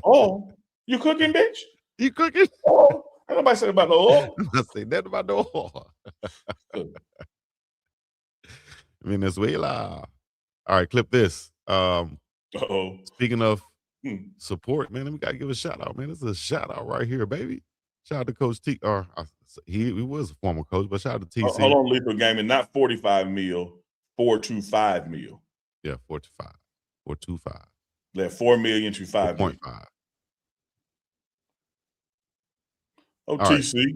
Oh, you cooking, bitch? You cooking? Oh, ain't nobody said about the oil. I'm not saying nothing about the oil. Venezuela. All right, clip this. Speaking of support, man, we gotta give a shout out, man. This is a shout out right here, baby. Shout out to Coach T. He was a former coach, but shout out to TC. Hold on, Lethal Gaming, not 45 mil, 425 mil. Yeah, 425. 425. Yeah, 4 million to 5 million. 4.5. Oh, all TC. Right.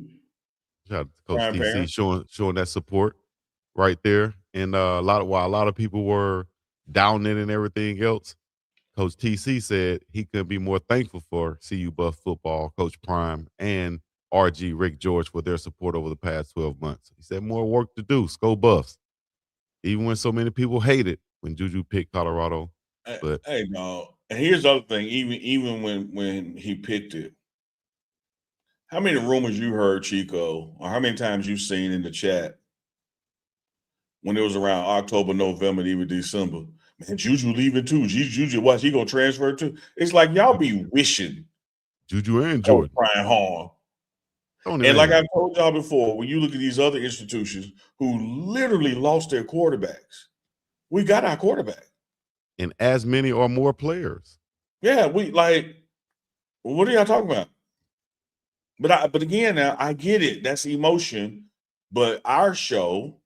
Shout out to Coach TC showing that support right there. And while a lot of people were downing it and everything else, Coach TC said he couldn't be more thankful for CU Buff football, Coach Prime, and RG Rick George for their support over the past 12 months. He said more work to do, Sko Buffs. Even when so many people hated when Juju picked Colorado. But hey, no. And here's the other thing, even when he picked it, How many rumors you heard, Chico, or how many times you seen in the chat when it was around October, November, and even December? Man, Juju leaving too. Juju, what, he gonna transfer too? It's like y'all be wishing Juju and on Jordan. Brian Hall. Tony And like man. I've told y'all before, when you look at these other institutions who literally lost their quarterbacks, we got our quarterback. And as many or more players. Yeah, we like, what are y'all talking about? But again, now I get it. That's emotion. But our show,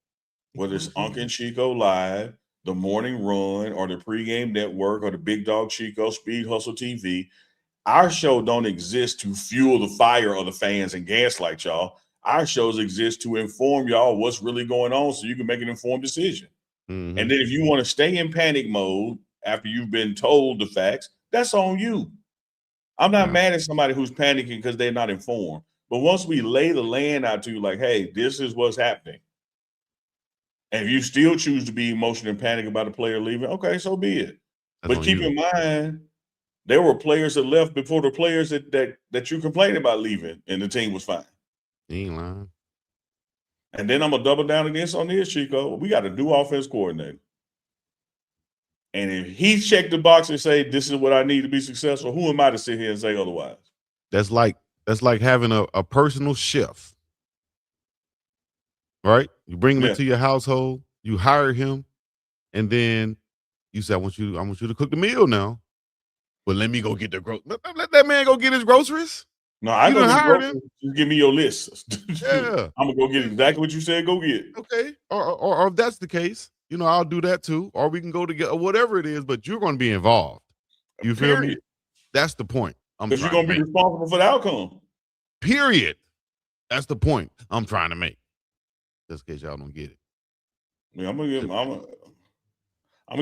whether it's Unc and Chico Live, the Morning Run, or the Pregame Network, or the Big Dog Chico Speed Hustle TV, our show don't exist to fuel the fire of the fans and gaslight y'all. Our shows exist to inform y'all what's really going on so you can make an informed decision. Mm-hmm. And then if you want to stay in panic mode after you've been told the facts, that's on you. I'm not mad at somebody who's panicking because they're not informed. But once we lay the land out to you, like, hey, this is what's happening. And if you still choose to be emotional and panic about a player leaving, okay, so be it. That's but keep in mind, there were players that left before the players that you complained about leaving, and the team was fine. He ain't lying. And then I'm gonna double down against on this, Chico. We got a new offense coordinator. And if he checked the box and say, this is what I need to be successful, who am I to sit here and say otherwise? That's like having a personal chef. Right? You bring him into your household, you hire him, and then you say, I want you to cook the meal now. But let me go get the groceries. Let that man go get his groceries. No, I go hire him. Just give me your list. Yeah. I'm gonna go get exactly what you said, go get. Okay. Or if that's the case, I'll do that too. Or we can go together, whatever it is, but you're gonna be involved. You feel me? That's the point. Because you're gonna be responsible for the outcome. Period. That's the point I'm trying to make. Just in case y'all don't get it. Yeah, I'm gonna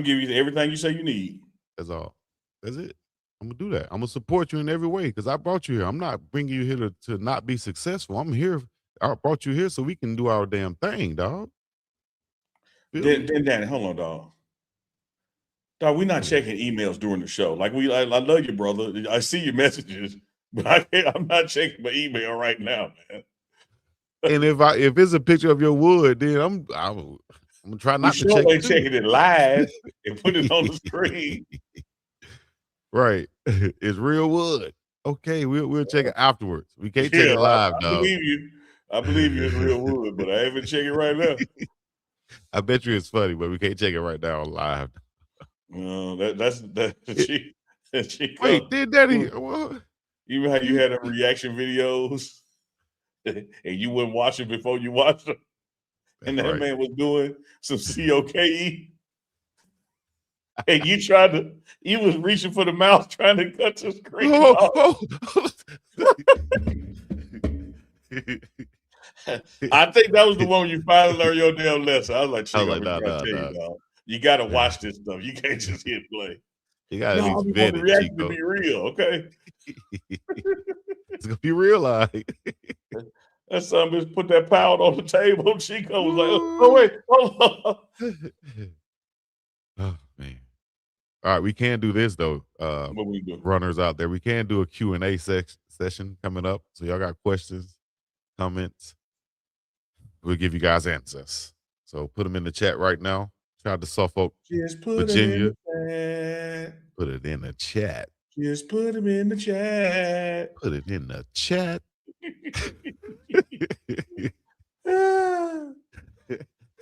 give you everything you say you need. That's all. That's it. I'm gonna do that. I'm gonna support you in every way because I brought you here. I'm not bringing you here to not be successful. I'm here. I brought you here so we can do our damn thing, dog. Then Danny, hold on, dog. Dog, we're not checking emails during the show. Like I love you, brother. I see your messages, but I'm not checking my email right now, man. And if it's a picture of your wood, then I'm gonna try not to check it. Checking it live and put it on the screen. Right. It's real wood. Okay, we'll check it afterwards. We can't check it live, I dog. believe you. I believe you it's real wood, but I haven't checked it right now. I bet you it's funny, but we can't check it right now live. No, that's she. Wait, did Daddy? Even how you had them reaction videos, and you wouldn't watch it before you watched them, and that man was doing some COKE, and you was reaching for the mouse trying to cut the screen off. I think that was the one you finally learned your damn lesson. I was like, Chico, I'm trying to tell you, dog. You got to watch this stuff. You can't just hit play. You got to at least vet it, reaction to be real, okay? It's gonna be real, like. That son just put that pound on the table. Chico was like, "Oh wait, hold on." Oh man! All right, we can do this though. What we do? Runners out there, we can do a Q&A session coming up. So y'all got questions, comments. We'll give you guys answers. So put them in the chat right now. Shout out to Suffolk, Virginia. Put it in the chat. Just put them in the chat. Put it in the chat.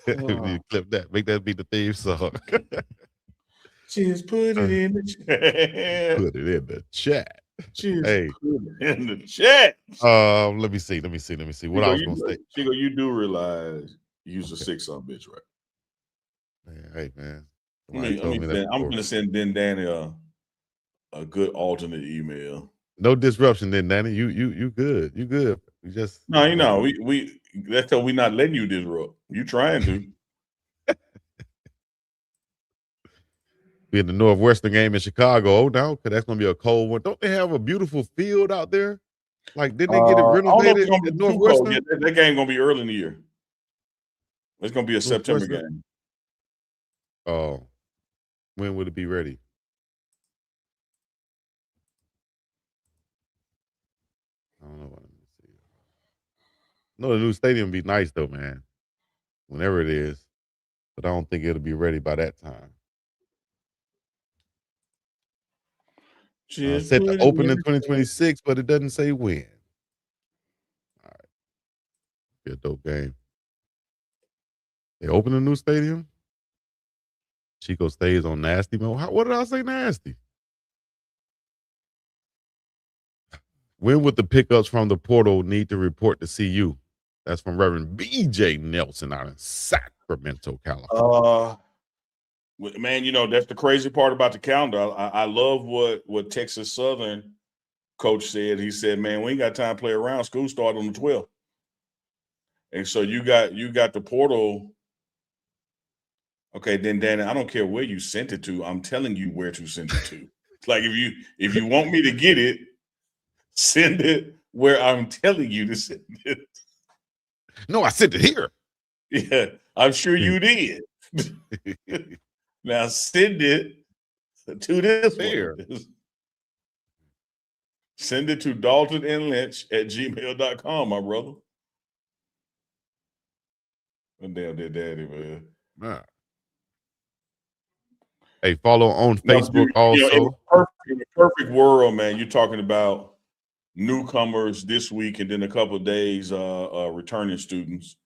You clip that. Make that be the theme song. Just put it in the chat. Put it in the chat. Just put it in the chat. Let me see. What I was gonna say. Chico, you do realize you use a 6-some bitch, right? Man, hey man. I'm gonna send Ben Danny a good alternate email. No disruption then, Danny. You good. You good. You just no, we that's how we not letting you disrupt. You trying to. Be in the Northwestern game in Chicago. Oh no, because that's gonna be a cold one. Don't they have a beautiful field out there? Like, didn't they get it renovated at Northwestern? Yeah, that game gonna be early in the year. It's gonna be a September game. Oh, when would it be ready? I don't know. Let me see. No, the new stadium be nice though, man. Whenever it is, but I don't think it'll be ready by that time. Just Set to put it open in in. 2026, but it doesn't say when. All right, be a dope game. They open a new stadium. Chico stays on nasty mode. What did I say? Nasty. When would the pickups from the portal need to report to CU? That's from Reverend BJ Nelson out in Sacramento, California. Man, that's the crazy part about the calendar. I love what Texas Southern coach said. He said, "Man, we ain't got time to play around. School started on the 12th, and so you got the portal." Okay, then Danny, I don't care where you sent it to. I'm telling you where to send it to. Like if you want me to get it, send it where I'm telling you to send it. No, I sent it here. Yeah, I'm sure you did. Now send it to this There. one. Send it to daltonandlynch@gmail.com, my brother. Oh, damn, dear daddy, man. Nah. Hey, follow on Facebook also. In the perfect world, man, you're talking about newcomers this week and then a couple of days returning students,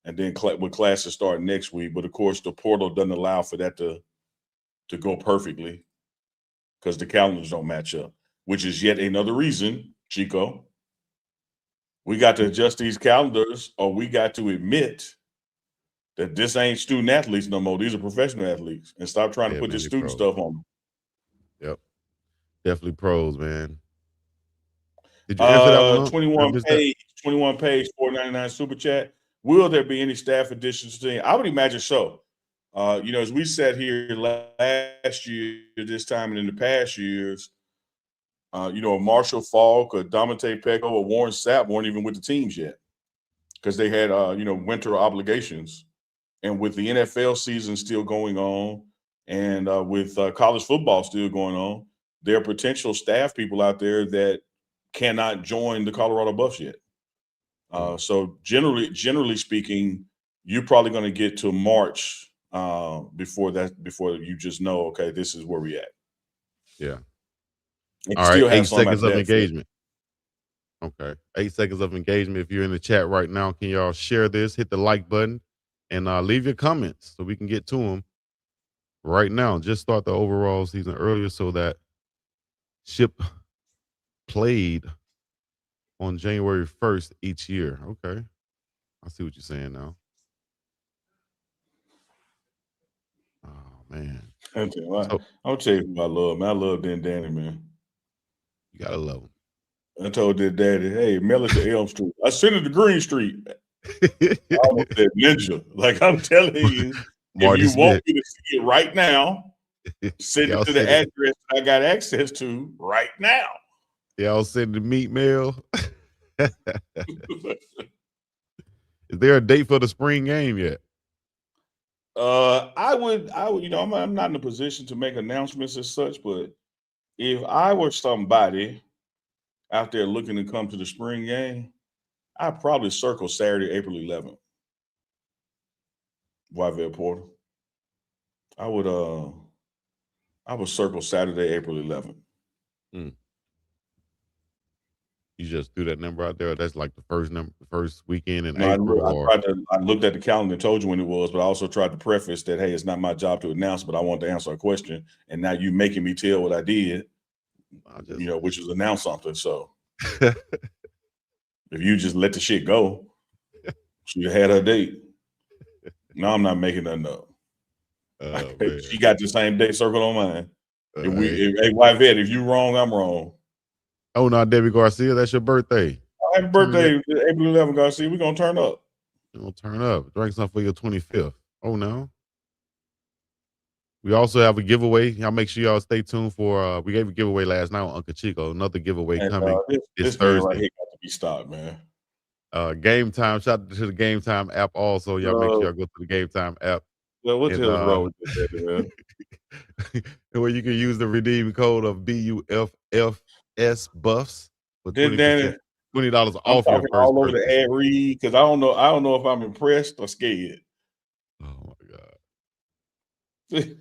and then with classes start next week. But of course, the portal doesn't allow for that to go perfectly because the calendars don't match up, which is yet another reason, Chico, we got to adjust these calendars, or we got to admit that this ain't student athletes no more. These are professional athletes, and stop trying to put this student stuff on them. Yep. Definitely pros, man. Did you answer that one? 21 page, $4.99 super chat. Will there be any staff additions to the? I would imagine so. As we sat here last year, this time, and in the past years, Marshall Falk or Domante Pecco or Warren Sapp weren't even with the teams yet because they had, winter obligations. And with the NFL season still going on and with college football still going on, there are potential staff people out there that cannot join the Colorado Buffs yet. So generally speaking, you're probably going to get to March before you just know, okay, this is where we at. Yeah. And all right, 8 seconds of engagement. Okay, 8 seconds of engagement. If you're in the chat right now, can y'all share this? Hit the like button and leave your comments so we can get to them right now. Just start the overall season earlier so that ship played on January 1st each year. Okay, I see what you're saying now. Oh man, I'll tell you who I love, man. I love Dan Danny, man. You gotta love him. I told their daddy, hey, mail it to Elm Street. I sent it to Green Street. I almost said Ninja. Like I'm telling you, if you want me to see it right now, send it to the address I got access to right now. Y'all send the meat mail. Is there a date for the spring game yet? I would, I'm not in a position to make announcements as such, but if I were somebody out there looking to come to the spring game, I'd probably circle Saturday, April 11th. Wyville Portal. I would circle Saturday, April 11th. You just threw that number out there. That's like the first weekend in April. I looked at the calendar and told you when it was, but I also tried to preface that, hey, it's not my job to announce, but I want to answer a question. And now you making me tell what I did, which is announce something. So if you just let the shit go, she had her date. No, I'm not making nothing up. She got the same day circled on mine. Hey, Yvette, if you wrong, I'm wrong. Oh no, Debbie Garcia, that's your birthday. Happy birthday, April 11th, Garcia. We're gonna turn up. We're gonna turn up. Drink something for your 25th. Oh no. We also have a giveaway. Y'all make sure y'all stay tuned for we gave a giveaway last night on Uncle Chico. Another giveaway coming this Thursday. Right here got to be stopped, man. Game Time. Shout out to the Game Time app also. Y'all make sure y'all go to the Game Time app. Well, what the hell is wrong with this, man? Where you can use the redeem code of BUFFS Buffs for 20%. $20 I'm off your talking first all over the purchase. ad read because I don't know if I'm impressed or scared. Oh my God.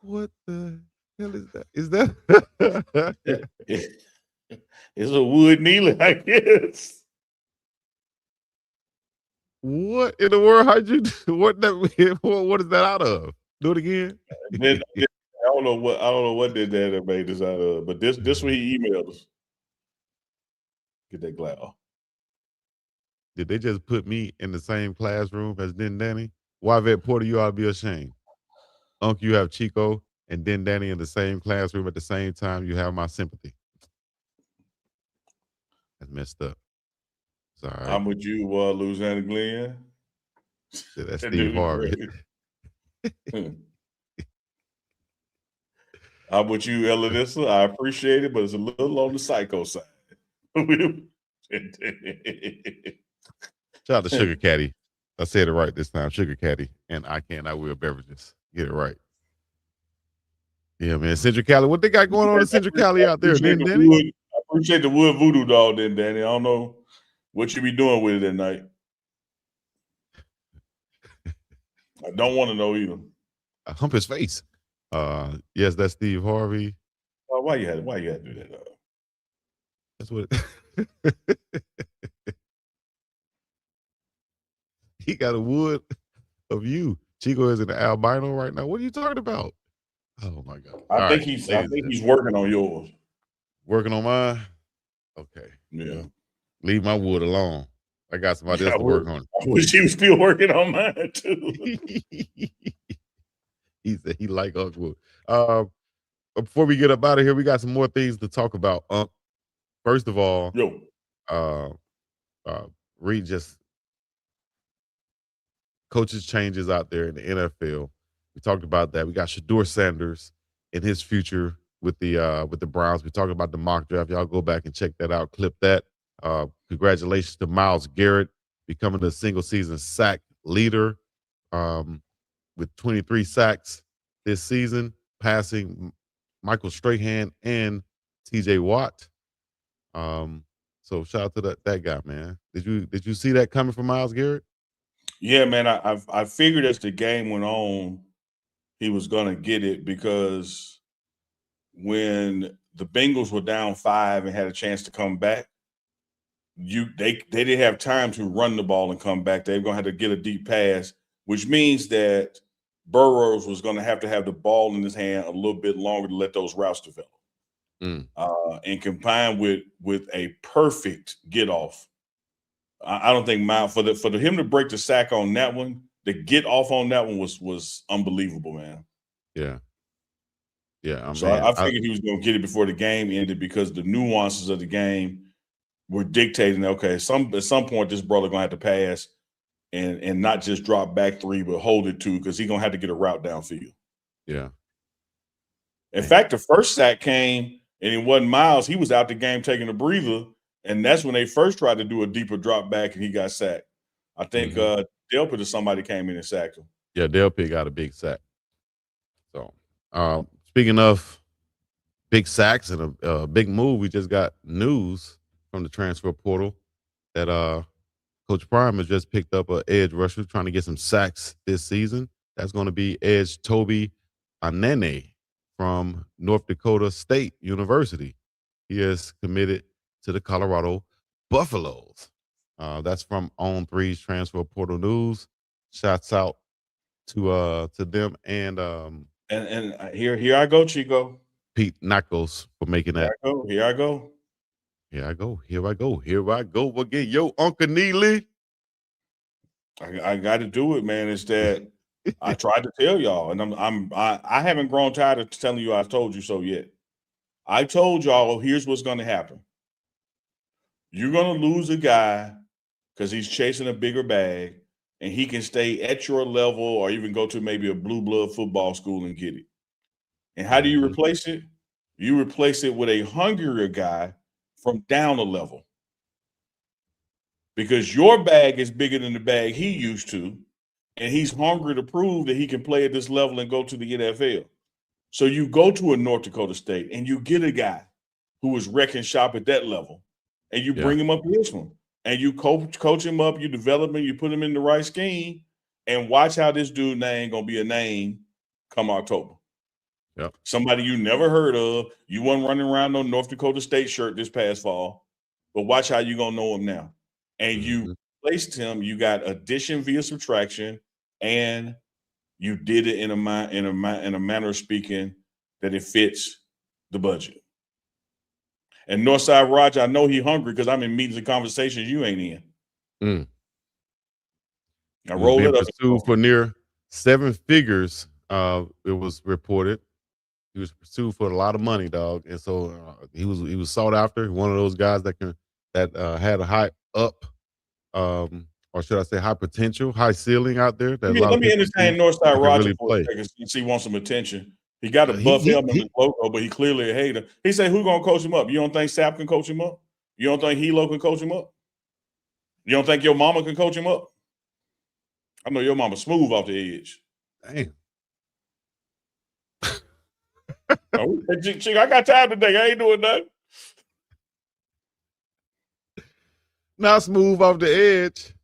What the hell is that? Is that It's a wood Neely, I guess. what in the world? How'd you do? What is that out of? Do it again. Then I don't know what that made this out of, but this what he emailed us. Get that glass off. Did they just put me in the same classroom as Den Danny? Why, Vet Porter, you ought to be ashamed. Uncle, you have Chico and Den Danny in the same classroom at the same time. You have my sympathy. That's messed up. It's all right. I'm with you, Louisiana Glenn. Yeah, that's That Steve dude is Harvey. great. I'm with you, Elanissa. I appreciate it, but it's a little on the psycho side. Shout out to Sugar Caddy. I said it right this time. Sugar Caddy. And I will beverages. Get it right. Yeah, man. Central Cali. What they got going on in Central Cali out there, then, Danny? I appreciate the wood voodoo doll, then, Danny. I don't know what you be doing with it at night. I don't want to know either. Hump his face. Yes, that's Steve Harvey. Why you had to do that? That's what he got a wood of you. Chico is an albino right now. What are you talking about? Oh my God. I think he's working on yours. Working on mine? Okay. Yeah. Leave my wood alone. I got somebody else to work on it. I wish he was still working on mine too. He said he like Uncle. Before we get up out of here, we got some more things to talk about. First of all, Reed just coaches changes out there in the NFL. We talked about that. We got Shedeur Sanders in his future with the Browns. We talked about the mock draft. Y'all go back and check that out. Clip that. Congratulations to Myles Garrett becoming the single season sack leader with 23 sacks this season, passing Michael Strahan and TJ Watt. So shout out to that guy, man. Did you see that coming from Myles Garrett? Yeah, man. I figured as the game went on, he was gonna get it because when the Bengals were down 5 and had a chance to come back, they didn't have time to run the ball and come back. They were gonna have to get a deep pass, which means that Burrows was gonna have to have the ball in his hand a little bit longer to let those routes develop. And combined with a perfect get off. I don't think for him to break the sack on that one, the get off on that one was unbelievable, man. Yeah. So I figured he was going to get it before the game ended because the nuances of the game were dictating. Okay, at some point this brother gonna have to pass and not just drop back 3, but hold it 2 because he's gonna have to get a route downfield. Yeah. In fact, the first sack came and it wasn't Myles. He was out the game taking a breather. And that's when they first tried to do a deeper drop back and he got sacked. I think Delpit or somebody came in and sacked him. Yeah, Delpit got a big sack. So speaking of big sacks and a big move, we just got news from the transfer portal that Coach Prime has just picked up an edge rusher trying to get some sacks this season. That's going to be edge Toby Anene from North Dakota State University. He is committed to the Colorado Buffaloes. That's from On3's transfer portal news. Shouts out to them and here I go, Chico. Pete Knuckles for making that. Here I go again. Yo, Uncle Neely. I got to do it, man. It's that I tried to tell y'all, and I haven't grown tired of telling you I told you so yet. I told y'all here's what's going to happen. You're going to lose a guy because he's chasing a bigger bag, and he can stay at your level or even go to maybe a blue blood football school and get it. And how do you replace it? You replace it with a hungrier guy from down a level. Because your bag is bigger than the bag he used to, and he's hungry to prove that he can play at this level and go to the NFL. So you go to a North Dakota State and you get a guy who is wrecking shop at that level, and you bring him up to this one, and you coach him up, you develop him, you put him in the right scheme, and watch how this dude name gonna be a name come October. Yep. Somebody you never heard of. You wasn't running around no North Dakota State shirt this past fall, but watch how you gonna know him now. And you placed him. You got addition via subtraction, and you did it in a manner of speaking that it fits the budget. And Northside Roger, I know he hungry because I'm in meetings and conversations you ain't in. I roll it up. Pursued for near 7 figures. It was reported he was pursued for a lot of money, dog, and so he was sought after. One of those guys that had a high up, or should I say, high potential, high ceiling out there. That Let me entertain Northside Roger really for a second since he wants some attention. He got a buff helmet and logo, but he clearly a hater. He said, "Who gonna coach him up? You don't think Sapp can coach him up? You don't think Hilo can coach him up? You don't think your mama can coach him up? I know your mama smooth off the edge." Damn. Chico, I got time today. I ain't doing nothing. Not smooth off the edge.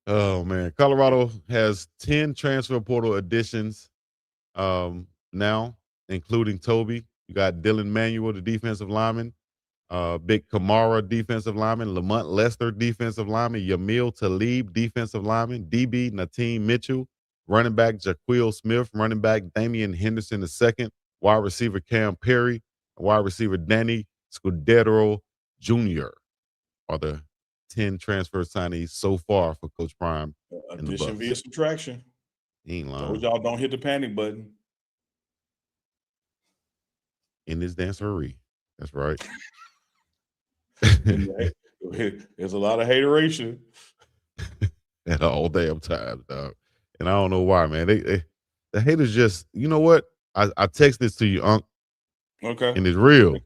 Oh man, Colorado has 10 transfer portal additions now, including Toby. You got Dylan Manuel, the defensive lineman, Big Kamara, defensive lineman, Lamont Lester, defensive lineman, Yamil Talib, defensive lineman, DB Nateem Mitchell, running back Jaquil Smith, running back Damian Henderson II, wide receiver Cam Perry, and wide receiver Danny Scudero Jr. are the 10 transfer signees so far for Coach Prime. Addition via subtraction. He ain't lying. Told y'all don't hit the panic button. In this dancery. That's right. There's a lot of hateration. At all damn time, dog. And I don't know why, man. They the haters just, you know what? I text this to you, Unc. Okay. And it's real.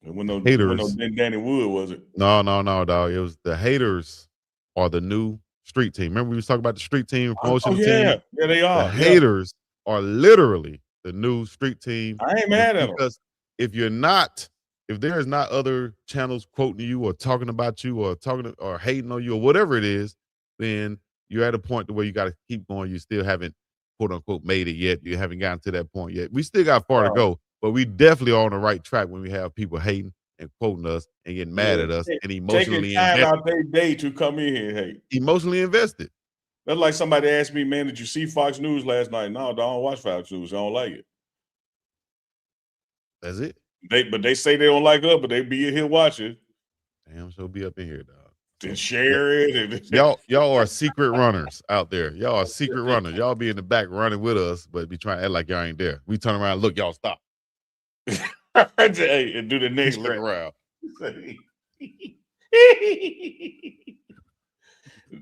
When no haters. Danny Wood, was it? No, dog. It was the haters are the new street team. Remember we was talking about the street team promotion team? Yeah, they are. The haters are literally the new street team. I ain't mad at them. Because if there is not other channels quoting you or talking about you or hating on you or whatever it is, then you're at a point to where you got to keep going. You still haven't, quote unquote, made it yet. You haven't gotten to that point yet. We still got far to go, but we definitely are on the right track when we have people hating and quoting us and getting mad at us and emotionally taking time out their day to come in here and hate. Emotionally invested. That's like somebody asked me, man, did you see Fox News last night? No, I don't watch Fox News. I don't like it. That's it. But they say they don't like us, but they be in here watching. Damn, so be up in here, dog. And share it. Y'all are secret runners out there. Y'all are secret runners. Y'all be in the back running with us, but be trying to act like y'all ain't there. We turn around, look, y'all stop. Hey, and do the next look around.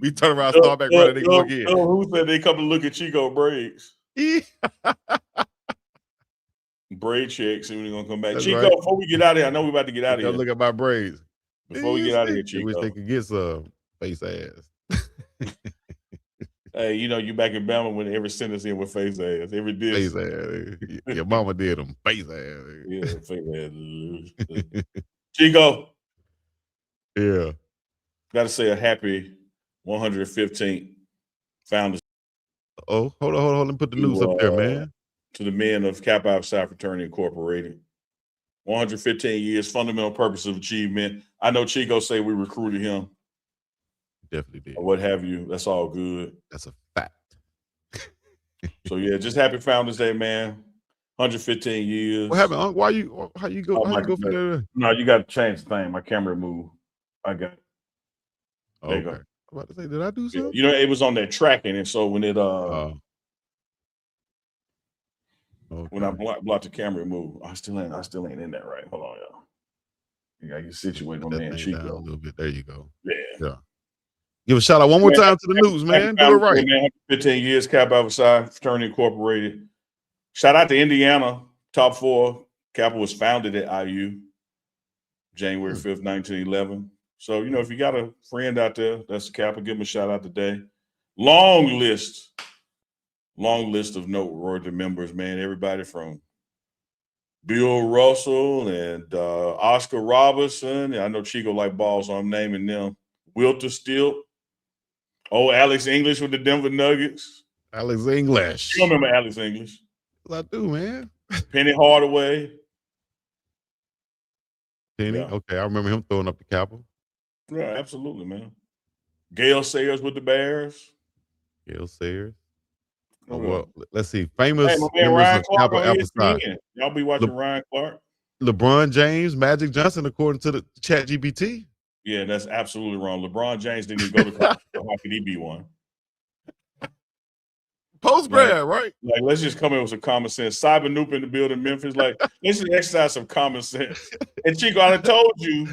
We turn around, start back running, they go again. Who said they come to look at Chico braids? Braid check, see when they're gonna come back. That's Chico, right. Before we get out of here, I know we're about to get out of here. Look at my braids. Before we get out of here, Chico. I wish they could get some face ass. Hey, you back in Bama when every sentence in with face ass. Every diss. Face ass. Your mama did them. Face ass. Yeah, face ass. Chico. Yeah. Gotta say a happy 115th founders. Oh, hold on. Let me put the news up there, man. To the men of Kappa Alpha Psi Fraternity Incorporated. 115 years, fundamental purpose of achievement. I know Chico say we recruited him. Definitely did. Or what have you. That's all good. That's a fact. So yeah, just happy Founders Day, man. 115 years. What happened, Unc? How you go from there? No, you got to change the thing. My camera moved. I got it. There you go. I'm about to say, did I do something? Yeah. It was on that tracking, and so when it when I blocked the camera move, I still ain't in that right. Hold on, y'all. You gotta get situated on man Chico. A little bit. There you go. Yeah. Give a shout out one more time to the news, man. Do it right. Man, 15 years, Kappa Alpha Psi Fraternity Incorporated. Shout out to Indiana, top 4. Kappa was founded at IU, January 5th, 1911. So, if you got a friend out there that's a Kappa, give him a shout out today. Long list of noteworthy members, man. Everybody from Bill Russell and Oscar Robertson. I know Chico like balls, so I'm naming them. Wilter Stilt. Oh, Alex English with the Denver Nuggets. Alex English. You remember Alex English? I do, man. Penny Hardaway. Penny? Yeah. Okay, I remember him throwing up the Capitol. Yeah, absolutely, man. Gale Sayers with the Bears. Gale Sayers. Oh, well, let's see. Famous hey, my man, members Ryan of Clark Capitol on Alpha Psi. ESPN. Y'all be watching Ryan Clark? LeBron James, Magic Johnson, according to the Chat GPT. Yeah, that's absolutely wrong. LeBron James didn't even go to college. So how could he be one? Post grad, right? Like, let's just come in with some common sense. Cyber Noop in the building, Memphis. Like, let's just exercise some common sense. And Chico, I told you,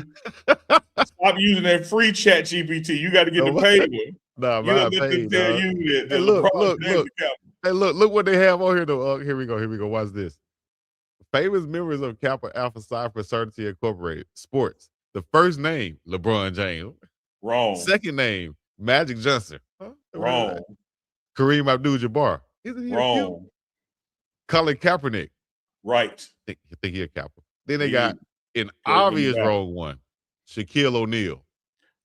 stop using that free Chat GPT. You got to get the paid one. Nah, you mine paid, tell dog. you that Hey, look. Hey, look what they have on here, though. Here we go. Watch this. Famous members of Kappa Alpha Psi Fraternity Incorporated. Sports. The first name, LeBron James. Wrong. Second name, Magic Johnson. Huh? Wrong. Kareem Abdul-Jabbar. Isn't he wrong? Colin Kaepernick. Right. I think he a Kappa. Then they got an obvious wrong one. Shaquille O'Neal.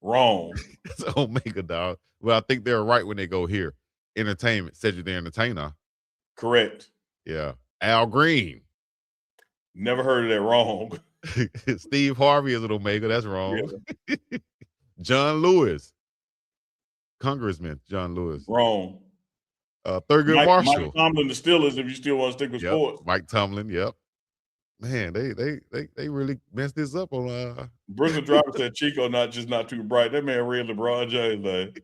Wrong. It's Omega, dog. Well, I think they're right when they go here. Entertainment, Cedric the Entertainer. Correct. Yeah. Al Green. Never heard of that. Wrong. Steve Harvey is an Omega. That's wrong. Yeah. John Lewis. Congressman John Lewis. Wrong. Thurgood Marshall. Mike Tomlin, the Steelers, if you still want to stick with sports. Mike Tomlin, yep. Man, they really messed this up on Bristol Driver said Chico not too bright. That man read LeBron James, like.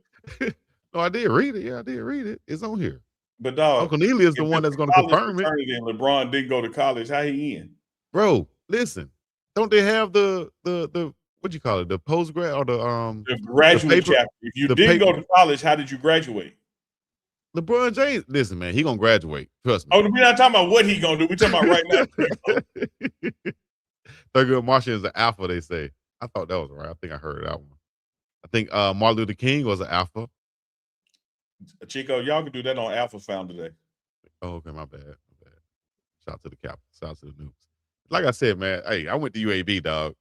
No, I did read it. Yeah, I did read it. It's on here. But dog, Uncle Neely is the one that's going to confirm it. And LeBron didn't go to college. How he in? Bro, listen. Don't they have the what you call it? The post grad or the graduate chapter. If you didn't go to college, how did you graduate? LeBron James, listen, man, he gonna graduate. Trust me. Oh, we're not talking about what he gonna do. We're talking about right now. Thurgood Marshall is an alpha, they say. I thought that was right. I think I heard that one. I think Martin Luther King was an alpha. Chico, y'all can do that on Alpha Found today. Oh, okay, my bad. Shout out to the Capitol. Shout out to the Noobs. Like I said, man, hey, I went to UAB, dog.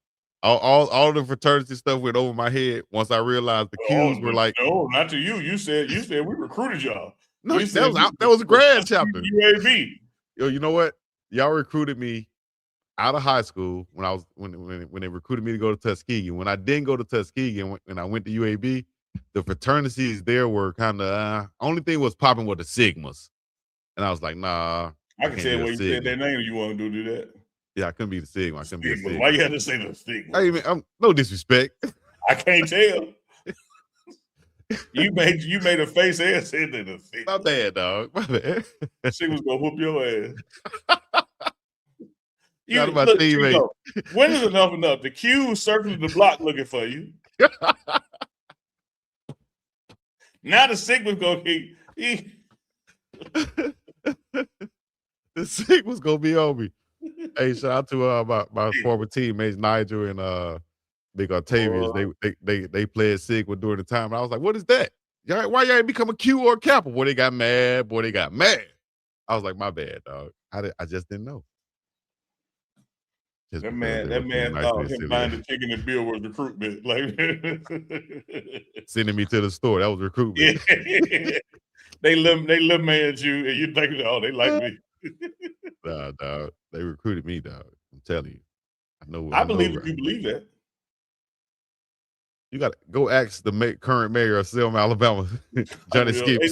All the fraternity stuff went over my head once I realized the Qs were like. No, not to you. You said we recruited y'all. No, that was a grad chapter. UAB. Yo, you know what? Y'all recruited me out of high school when they recruited me to go to Tuskegee. When I didn't go to Tuskegee and I went to UAB, the fraternities there were kind of only thing was popping with the Sigmas, and I was like, nah. I can tell when you said their name. You want to do that? Yeah, I couldn't be the Sigma. I couldn't be the Sigma. Why you had to say the Sigma? Hey, man, no disrespect. I can't tell. You made a face and said that the Sigma. My bad, dog. My bad. Sigma's gonna whoop your ass. Chico, when is enough? The Q circling the block looking for you. Now the Sigma's gonna keep. The Sigma's gonna be on me. Hey, shout out to my former teammates Nigel and Big Octavius. They played Sigma during the time. And I was like, what is that? Why y'all ain't become a Q or a Kappa? Boy, they got mad. I was like, my bad, dog. I just didn't know. That man thought him buying the chicken and bill was recruitment. Like sending me to the store. That was recruitment. Yeah. They live man you and you think, oh, they like me. Nah, dog. They recruited me, dog. I'm telling you. I believe if you believe that. You got to go ask the current mayor of Selma, Alabama, Johnny Skip.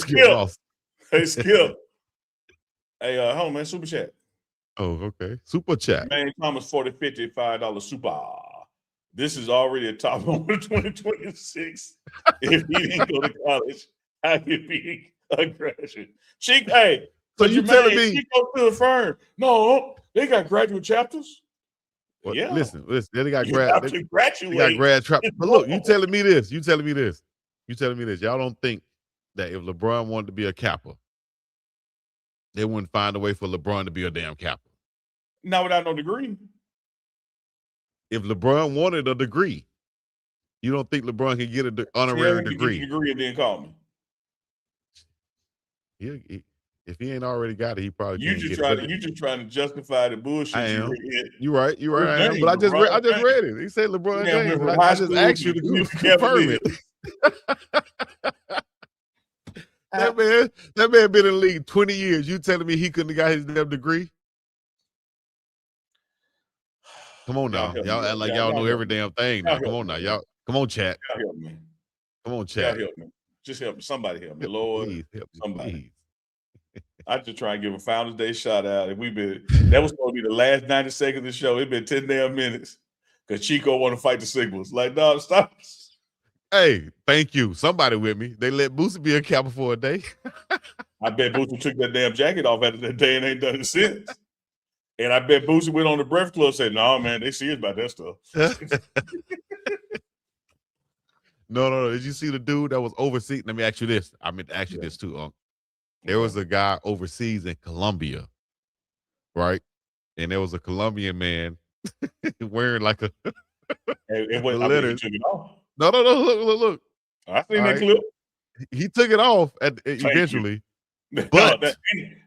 Hey, Skip. Hey, hold on, man. Super chat. Oh, okay. Super chat. Man, Thomas, $40, $50, $5 super. This is already a top one of 2026. If he didn't go to college, how could be a graduate? Chico, hey. So you telling me Chico to the firm? No, they got graduate chapters. Well, yeah. Listen. They got graduate. They got grad trap. But look, you telling me this. Y'all don't think that if LeBron wanted to be a Kappa, they wouldn't find a way for LeBron to be a damn Kappa. Not without no degree. If LeBron wanted a degree, you don't think LeBron can get an honorary degree? Get a degree and then call me. If he ain't already got it, he probably You can't just get it. But you just trying to justify the I bullshit you am. read. You're right. You're right. I am. But James, I just LeBron read James. it. He said LeBron Yeah, James. went from I high just school asked to you the to Cleveland confirm it. That man been in the league 20 years. You telling me he couldn't have got his damn degree? Come on now. Y'all act like y'all know every damn thing now. Come on now. Y'all come on, chat. Y'all help me. Come on, Y'all chat. help me. Just help me. Somebody help me. Help me, Lord, please. Help me, somebody. please. I just try and give a Founders Day shout out. And that was supposed to be the last 90 seconds of the show. It's been 10 damn minutes. Because Chico want to fight the signals. Like, no, stop. Hey, thank you. Somebody with me. They let Boosie be a capper for a day. I bet Boosie took that damn jacket off after that day and ain't done it since. And I bet Boosie went on the Breakfast Club and said, no, man, they serious about that stuff. No. Did you see the dude that was overseas? Let me ask you this. I meant to ask you this too, Unc. There was a guy overseas in Colombia, right? And there was a Colombian man wearing like a I mean, he took it off. No. Look. I seen that clip. He took it off eventually. But no,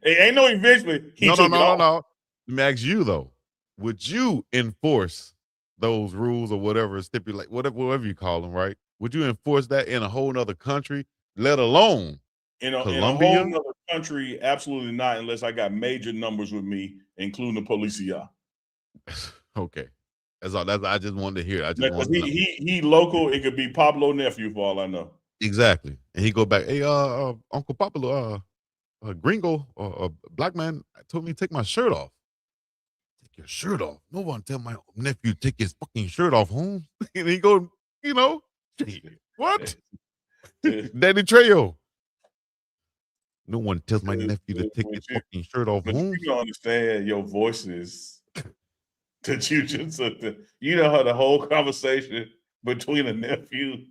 ain't no eventually. He took it off. No. Let me ask you though. Would you enforce those rules or whatever, stipulate whatever you call them, right? Would you enforce that in a whole nother country, let alone in a Colombia? whole other country? Absolutely not, unless I got major numbers with me, including the policia. Okay, that's all. I just wanted to hear. I just because he local. It could be Pablo nephew for all I know. Exactly, and he go back. Hey, Uncle Pablo, gringo, black man told me to take my shirt off. Take your shirt off. No one tell my nephew to take his fucking shirt off, home. And he go, what? Danny Trejo. No one tells my nephew to take his fucking shirt off, home. You don't understand your voices that you just you know how the whole conversation between a nephew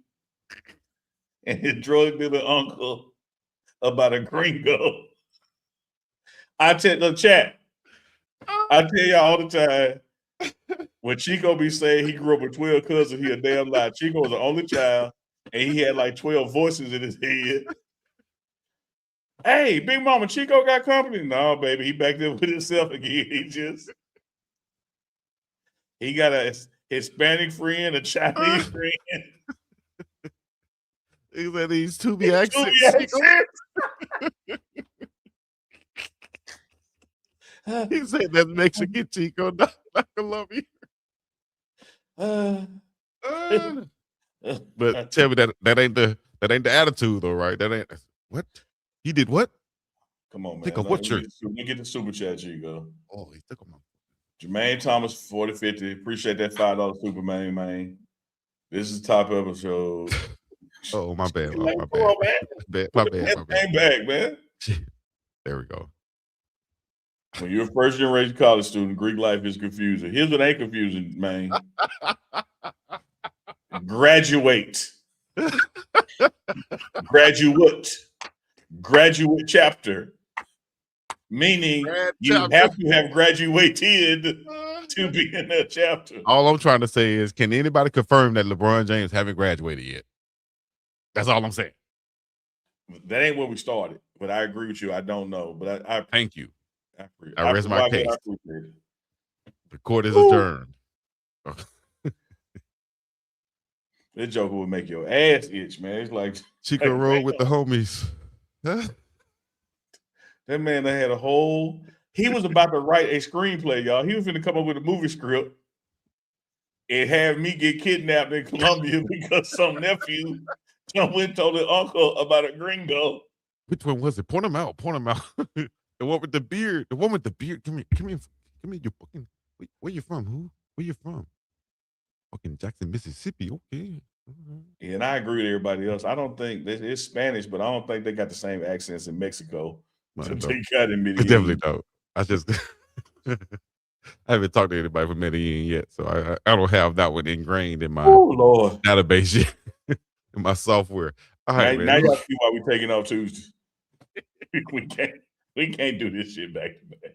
and his drug dealer uncle about a gringo. I tell the chat. I tell y'all all the time, when Chico be saying he grew up with 12 cousins, he a damn lie. Chico was the only child, and he had like 12 voices in his head. Hey, Big Mama, Chico got company? No, baby, he back there with himself again. He got a Hispanic friend, a Chinese friend. He said these Tubi accents. He said that's Mexican, Chico, not Colombian. But tell me that ain't the attitude though, right? That ain't what he did. What? Come on, man. Take off what shirt? We get the super chat, Chico. Oh, he took him off. Jermaine Thomas, 4050. Appreciate that $5 super man. This is the top episode. Oh, my bad. Oh, my bad. On, man. My bad. Came back, man. There we go. When you're a first generation college student, Greek life is confusing. Here's what ain't confusing, man. Graduate. Graduate chapter. Meaning you have to have graduated to be in that chapter. All I'm trying to say is, can anybody confirm that LeBron James haven't graduated yet? That's all I'm saying. That ain't where we started, but I agree with you. I don't know, but I thank you. I rest my case. The court is Ooh. adjourned. This joker will make your ass itch, man. It's like Chico roll with the homies. That man that had he was about to write a screenplay, y'all. He was going to come up with a movie script and have me get kidnapped in Colombia because some nephew went and told his uncle about a gringo. Which one was it? Point him out. The one with the beard. Come here. You fucking. Where you from? Who? Where you from? Fucking Jackson, Mississippi. Okay. Yeah, and I agree with everybody else. I don't think it's Spanish, but I don't think they got the same accents in Mexico. They got in Medellin. Definitely don't. I just I haven't talked to anybody from Medellin yet, so I don't have that one ingrained in my database yet, in my software. All right, now y'all see why we're taking off Tuesday. we can't do this shit back to back.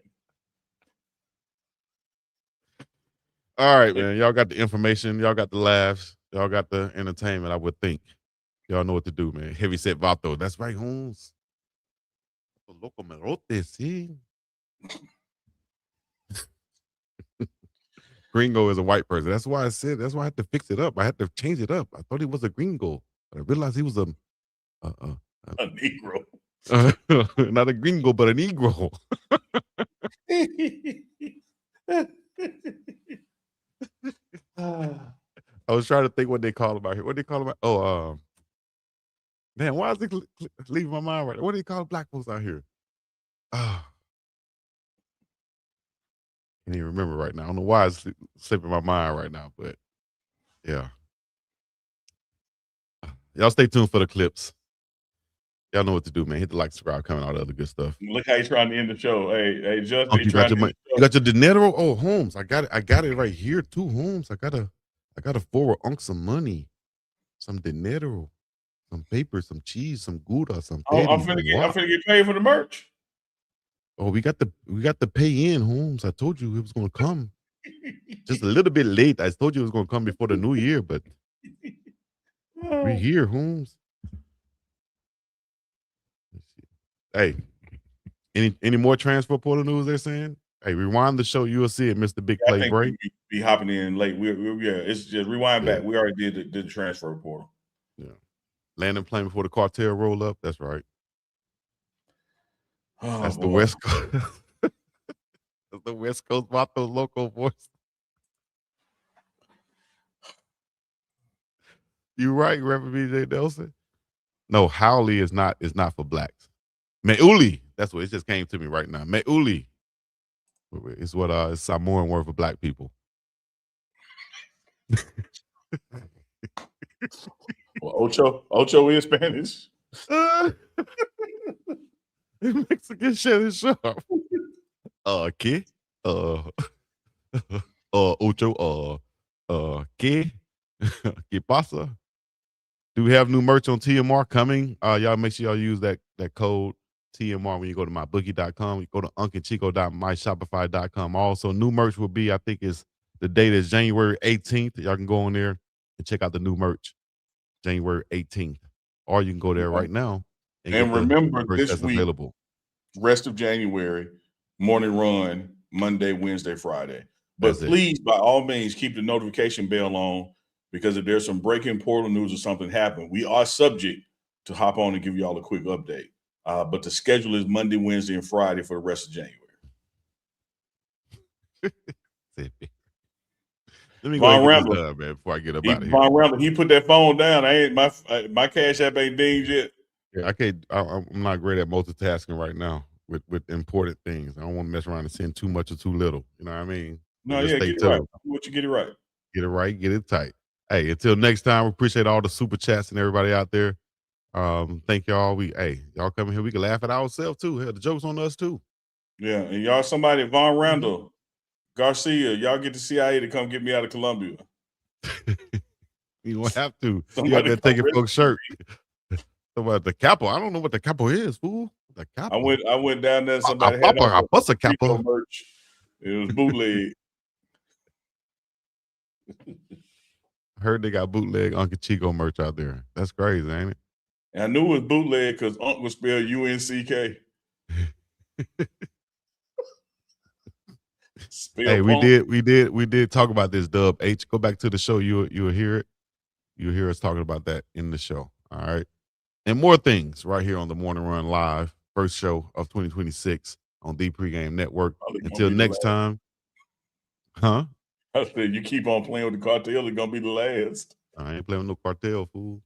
All right, man. Y'all got the information. Y'all got the laughs. Y'all got the entertainment, I would think. Y'all know what to do, man. Heavy set Vato. That's right, Holmes. Vato loco merote, sí. Gringo is a white person. That's why I said. That's why I had to fix it up. I had to change it up. I thought he was a gringo, but I realized he was a A Negro. not a gringo, but a Negro. I was trying to think what they call him out here. What they call him? Oh, man, why is it leaving my mind right now? What do they call black folks out here? Ah, can't even remember right now. I don't know why it's slipping my mind right now, but yeah. Y'all stay tuned for the clips. Y'all know what to do, man. Hit the like, subscribe, comment, all the other good stuff. Look how he's trying to end the show. Hey, Justin, Unc, you got your money. You got your dinero? Oh, Holmes, I got it. I got it right here too, Holmes. I gotta forward Unc some money, some dinero, some paper, some cheese, some gouda, some. I'm finna get paid for the merch. Oh, we got the pay in, Holmes. I told you it was gonna come. Just a little bit late. I told you it was gonna come before the new year, but we're here, Holmes. Hey, any more transfer portal news they're saying? Hey, rewind the show. You'll see it, Mr. Big Play I think Break. we be hopping in late. It's just rewind back. We already did the transfer portal. Yeah. Landon playing before the cartel roll up. That's right. Oh, that's boy. The West Coast. That's the West Coast Vato local voice. You right, Reverend BJ Nelson. No, Howley is not for blacks. Meuli. That's what it just came to me right now. Meuli. It's what it's Samoan word for black people. Well, Ocho is Spanish. Mexican shit is sharp. ¿Qué? Ocho, ¿qué? ¿Qué pasa? Do we have new merch on TMR coming? Y'all make sure y'all use that code TMR when you go to mybookie.com. You go to uncandchico.myshopify.com. Also, new merch will be, I think the date is January 18th. Y'all can go on there and check out the new merch, January 18th. Or you can go there right now. And remember, this week, available. Rest of January, morning run, Monday, Wednesday, Friday. But please, by all means, keep the notification bell on, because if there's some breaking portal news or something happen, we are subject to hop on and give you all a quick update. But the schedule is Monday, Wednesday, and Friday for the rest of January. Let me go get this done, man, before I get up out of here. Von Randall, he put that phone down. I ain't my Cash App ain't dinged yet. Yeah, I can't. I'm not great at multitasking right now with important things. I don't want to mess around and send too much or too little. You know what I mean? No, yeah, get it right. What you get it right. Get it right, get it tight. Hey, until next time, we appreciate all the super chats and everybody out there. Thank y'all. Y'all coming here. We can laugh at ourselves too. Hell, the joke's on us too. Yeah, and y'all, somebody, Von Randall, Garcia, y'all get the CIA to come get me out of Colombia. You don't have to. You have to take your folks' shirt. About the capo. I don't know what the capo is, fool. The capo. I went down there. Somebody had a capo merch. It was bootleg. Heard they got bootleg Uncle Chico merch out there. That's crazy, ain't it? And I knew it was bootleg because Unc was spelled UNCK. Hey, we did talk about this, Dub H. Go back to the show. You'll hear it. You'll hear us talking about that in the show. All right. And more things right here on the Morning Run Live, first show of 2026 on the Pregame Network. Until next time. Huh? I said, you keep on playing with the cartel, it's going to be the last. I ain't playing with no cartel, fool.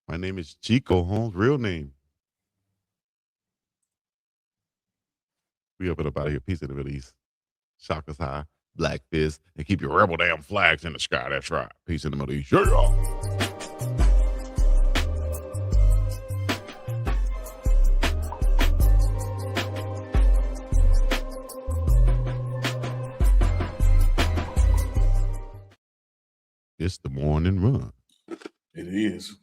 My name is Chico, Holmes, real name. We up and up out of here. Peace in the Middle East. Shock us high, black fist, and keep your rebel damn flags in the sky. That's right. Peace in the Middle East. Yeah. It's the morning run. It is.